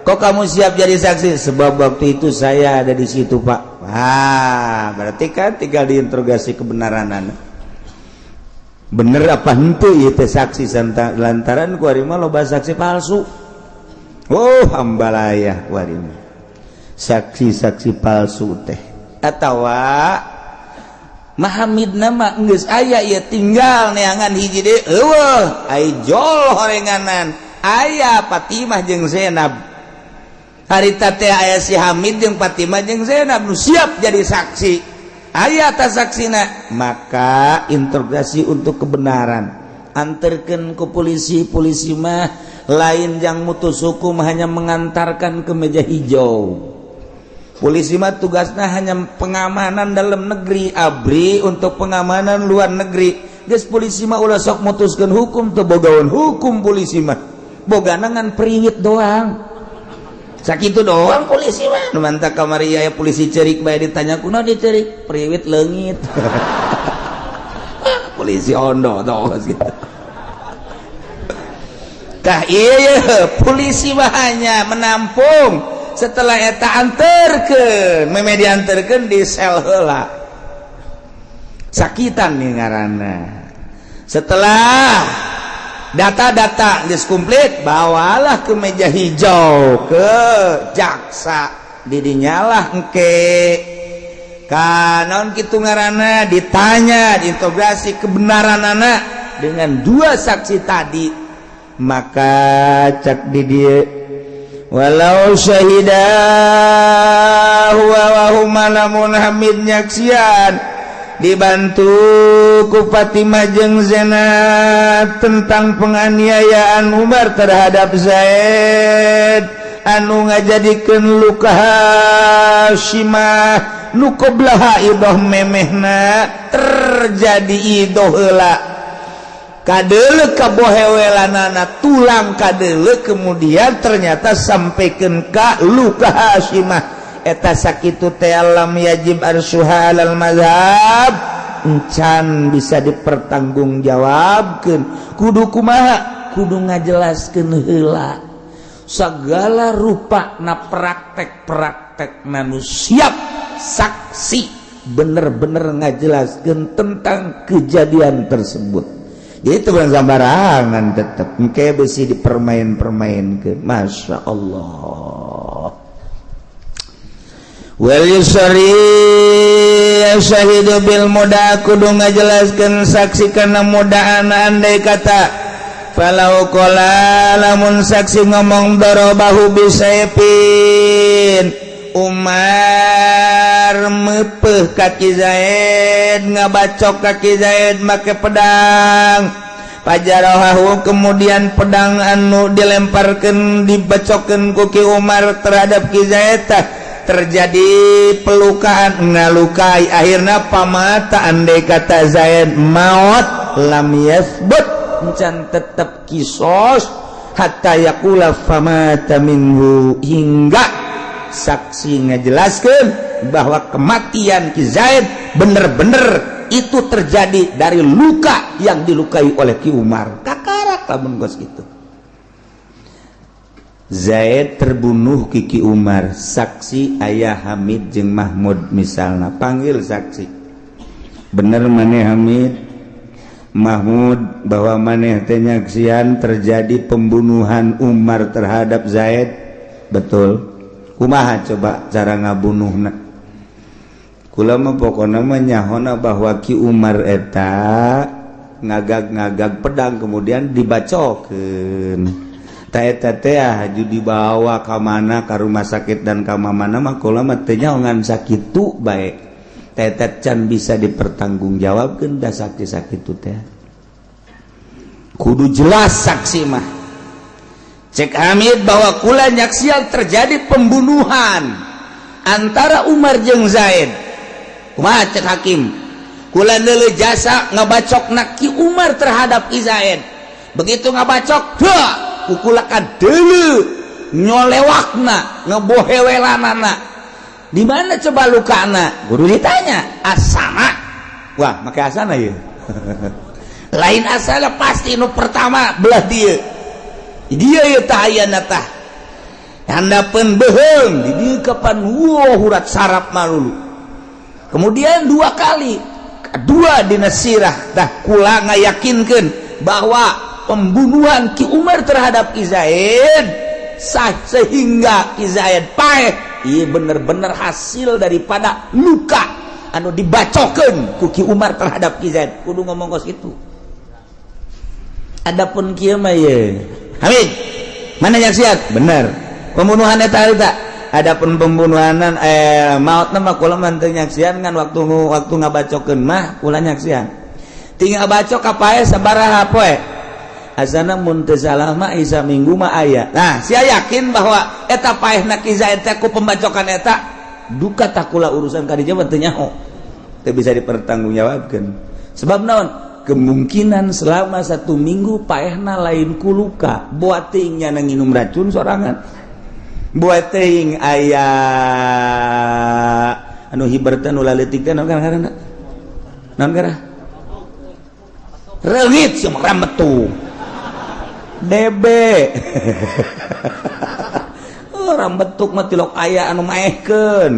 Kok kamu siap jadi saksi? Sebab waktu itu saya ada di situ, Pak. Berarti kan tinggal diinterogasi kebenaran. Bener apa henteu ieu teh saksi lantaran kuari mah loba saksi palsu. Hambalaya kuari mah. Saksi-saksi palsu teh. Atawa Mahamid nama geus aya ieu tinggal neangan hiji deui eueuh ai jol horenganan aya Fatimah jeung Zainab. Harita teh aya si Hamid jeung Fatimah jeung Zainab nu siap jadi saksi. Aya ta saksina, maka interogasi untuk kebenaran. Anterkeun ke polisi mah lain yang mutus hukum hanya mengantarkan ke meja hijau. Polisi mah tugasnya hanya pengamanan dalam negeri, abri untuk pengamanan luar negeri. Geus polisi mah ulah sok mutuskeun hukum teu bogawan hukum polisi mah. Bogana ngan periwit doang. Sakitu doang polisi mah. Nu mantap kamari aya polisi ceurik bae ditanya kunaon diceurik? Periwit leungit. Polisi ondo tos gitu. Tah ieu polisi mah hanya menampung setelah eta anterkeun, meme dianterkeun di sel heula. Sakitan nih ngaranna. Setelah data-data geus komplit, bawalah ke meja hijau ke jaksa. Didinyalah engke kanaon kitu ngaranna ditanya, diinterogasi kebenaranana dengan dua saksi tadi. Maka cak di dieu walau syahidah wa hum lamun Hamid nyaksian dibantu ku Fatimah jeung Zainab tentang penganiayaan Umar terhadap Zaid anu ngajadikeun luka Hasyimah nu qablaha idoh memehna terjadi idoh heula kadeuleu kabohewelanana tulang kadeuleu kemudian ternyata sampaikeun ka luka Hasyimah eta sakitu teh alam yajib arsyuha alal mazhab encan bisa dipertanggungjawabkeun kudu kumaha kudu ngajelaskeun heula sagala rupana praktek-praktek nanu siap saksi bener-bener ngajelaskeun tentang kejadian tersebut. Jadi itu bukan sembarangan tetap engke besi dipermain-permainkeun. Masya Allah. Wal yusri syahidu bil muda kudu ngajelaskeun saksi kana mudaana andai kata falau qala lamun saksi ngomong darabahu bisaifin Umar meupeuh kaki Zaid ngabacok kaki Zaid make pedang pajarahu kemudian pedang anu dilemparkeun dibacokeun ku Ki Umar terhadap Ki Zaid terjadi pelukaan ngalukai akhirna pamata andai kata Zaid maut lam yasbut encan tetep kisos hatta yaqula famata minhu hingga saksi ngajelaskeun bahwa kematian Ki Zaid bener-bener itu terjadi dari luka yang dilukai oleh Ki Umar. Kakarak lamun geus kitu. Zaid terbunuh Ki Umar, saksi ayah Hamid jeung Mahmud misalna panggil saksi. Bener maneh Hamid Mahmud bahwa maneh teh nyaksian terjadi pembunuhan Umar terhadap Zaid? Betul. Kumaha coba cara ngabunuhna? Kula mah pokona mah nyahona bahwa Ki Umar eta ngagag pedang kemudian dibacokeun. Ta eta teh haju dibawa ka mana ka rumah sakit dan ka mamana mah kula mah teh nyaongan sakitu bae. Ta eta can bisa dipertanggungjawabkeun da sakitu teh. Kudu jelas saksi mah. Cek Hamid bahwa kula nyaksian terjadi pembunuhan antara Umar jeung Zaid. Kumaha cek hakim? Kula neuleuh jasa ngabacokna Ki Umar terhadap Ki Zaid. Begitu ngabacok, kukula kadeuleu nyolewakna ngebohewelanana di mana coba lukana guru ditanya asana wah make asana ya lain asana pasti nu pertama belah dia ya tahayana tah handapeun beheung di dieu kapan hurat saraf malulu kemudian 2 kali kedua dina sirah tah kula ngayakinkeun bahwa pembunuhan Ki Umar terhadap Ki Zaid sah sehingga Ki Zaid paeh ieu bener-bener hasil daripada luka anu dibacokeun ku Ki Umar terhadap Ki Zaid kudu ngomong kos itu adapun kieu mah ye Hamid mana nyaksian bener pembunuhan eta adapun pembunuhanan mautna mah kula mah teu nyaksian ngan waktu ngabacokeun mah kula nyaksian tinggal bacok kapae sabaraha poe asana mun teu salah mah isa minggu mah aya nah sia yakin bahwa eta paehna Ki Zaid teh ku pembacokan eta duka takula urusan ka dieu teu nyaho teu bisa dipertanggungjawabkeun sebab naon kemungkinan selama 1 minggu paehna lain ku luka buat teuing nya nginum racun sorangan buat teuing aya anu hiber teh nu laletik teh naon ngaranna naon ngaranna reungit si rametu DB rambetuk mah tilok aya anu maehkeun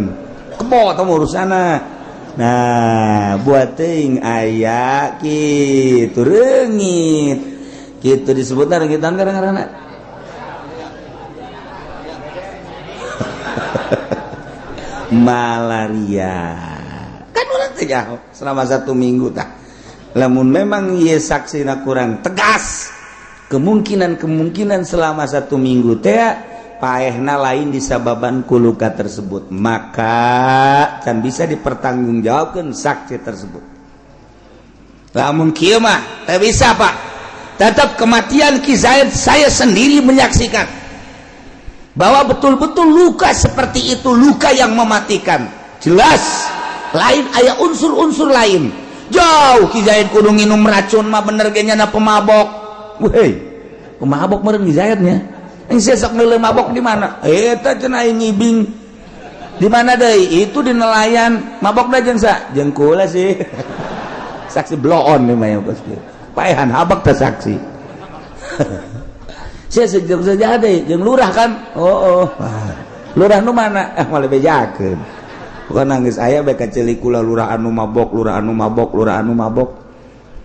kebo tah urusana nah buat teuing aya kitu reungit kitu disebutna reungitan ngaranna malaria kan urang teh jauh selama 1 minggu tah lamun memang ieu saksina kurang tegas kemungkinan selama 1 minggu teh paehna lain disababan ku luka tersebut maka can bisa dipertanggungjawabkeun saksi tersebut lamun kieu mah teu bisa Pak tetap kematian Ki Zaid saya sendiri menyaksikan bahwa betul-betul luka seperti itu luka yang mematikan jelas lain aya unsur-unsur lain jauh Ki Zaid kudu nginum racun mah bener ge nya pemabok. Weh, pemabok meureun Ki Zaid nya. Engse sok neuleuh mabok di mana? Eta cenah ngibing. Di mana deui? Itu di nelayan. Mabok da jeung sa? Jeung kula sih. Saksi bloon nih mah bos. Paehan habak teh saksi. Sia sejeung saja deui, jeung lurah kan? Oh. Lurah nu mana? Malah bejakeun. Bukan nangis ayah baik keceli kula lurah anu mabok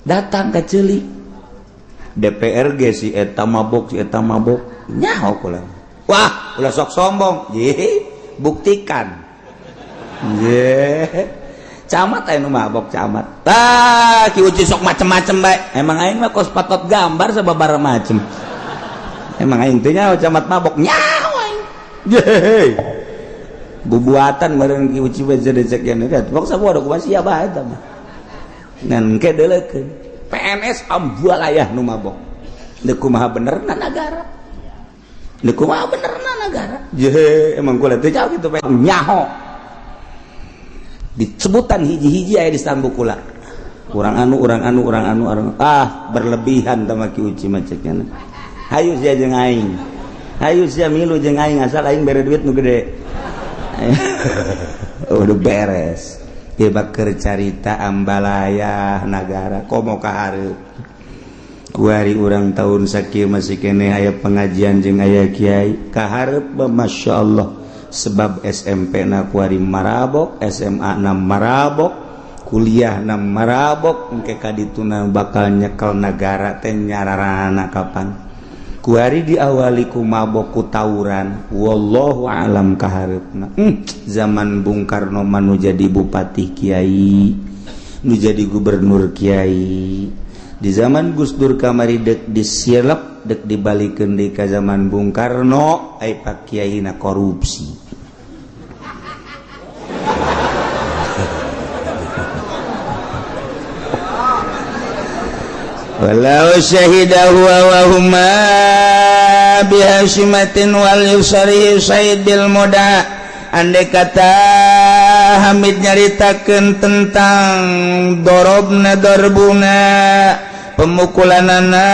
datang keceli DPRG si eta mabok nyaho kula wah ulah sok sombong buktikan camat anu mabok camat Ki Uci sok macem-macem baik emang aing mah kos patot gambar sababaraha macem emang aing teh nyaho camat mabok nyaho aing bubuatan meureun Ki Uci we zedecek nya teh pok sabodo kumaha sia bae eta mah ngan ke deuleukeun PNS ambual aya nu mabok deuk kumaha benerna negara emang kula teh jauh kitu nyaho disebutan hiji-hiji aya di stambu kula urang anu berlebihan tah Ki Uci mah cekna hayu sia jeung aing hayu sia milu jeung aing asal aing bere duit nu gede udah beres dia bakal carita ambalaya negara komo kaharep kuari urang tahun sakieu masih kene aya pengajian jeung aya kiai kaharep masya Allah sebab SMP na kuari marabok SMA na marabok kuliah na marabok engke kadituna bakal nyekel negara teh nyararana kapan kuari diawali ku mabok ku tawuran wallahu alam kaharepna zaman Bung Karno manu jadi bupati kiai nu jadi gubernur kiai di zaman Gus Dur kamari dek disilep dek dibalikeun deui ka zaman Bung Karno ai pak kiaina korupsi walau syahidahu wa huma bihasyimatin wal yusari sayyidil muda andai kata Hamid nyaritakeun tentang dorobna dorbuna pemukulanana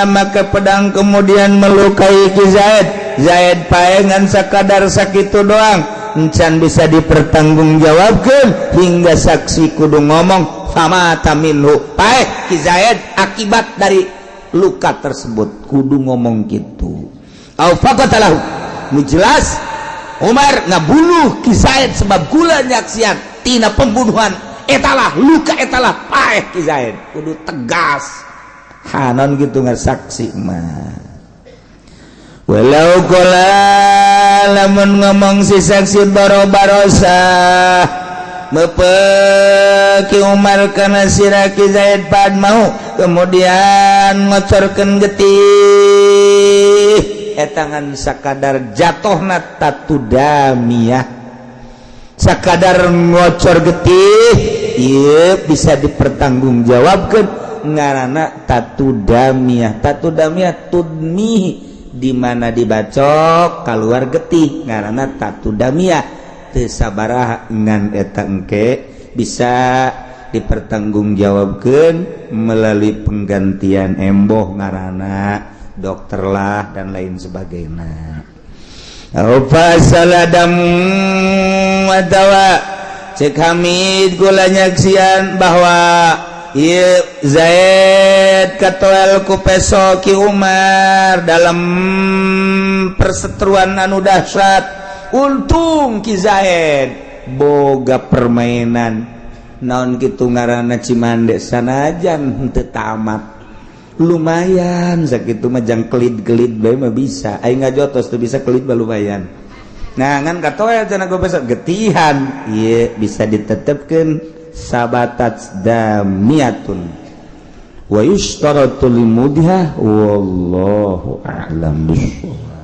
maka pedang kemudian melukai Ki Zaid Zaid paengan sakadar sakitu doang encan bisa dipertanggungjawabkeun hingga saksi kudu ngomong famata minhu paeh ki Zaid akibat dari luka tersebut kudu ngomong gitu au faqatalahu nu jelas Umar ngabunuh ki Zaid sebab gula nyaksian tina pembunuhan etalah luka etalah paeh ki Zaid kudu tegas hanon gitu ngasaksi mah walau qala lamun ngomong si saksi baro-barosa mepeki Umar kana sira ki Zaid pad mau kemudian ngocorkeun getih etangan sakadar jatohna tatu damiyah sakadar ngocor getih ieu bisa dipertanggungjawabkeun ngaranna tatu damiyah tudmi di mana dibacok keluar getih ngaranna tatu damiyah teu sabaraha ngan eta engke bisa dipertanggungjawabkeun melalui penggantian emboh ngaranna dokter lah dan lain sebagainya. Fasaladam watawa cek Hamid gula nyaksian bahwa ieu Zaid katoel ku peso ki Umar dalam perseteruan anu dahsyat untung ki Zaid boga permainan naon kitu ngaranna cimande sanajan teu tamat lumayan sakitu mah jang kelid-kelid bae mah bisa aing ngajotos teu bisa kelid mah lumayan nah ngan katoel cenah ku peso getihan ieu bisa ditetepkeun sabatat damiyatun wa yustaratu limudha wallahu a'lam bissawab.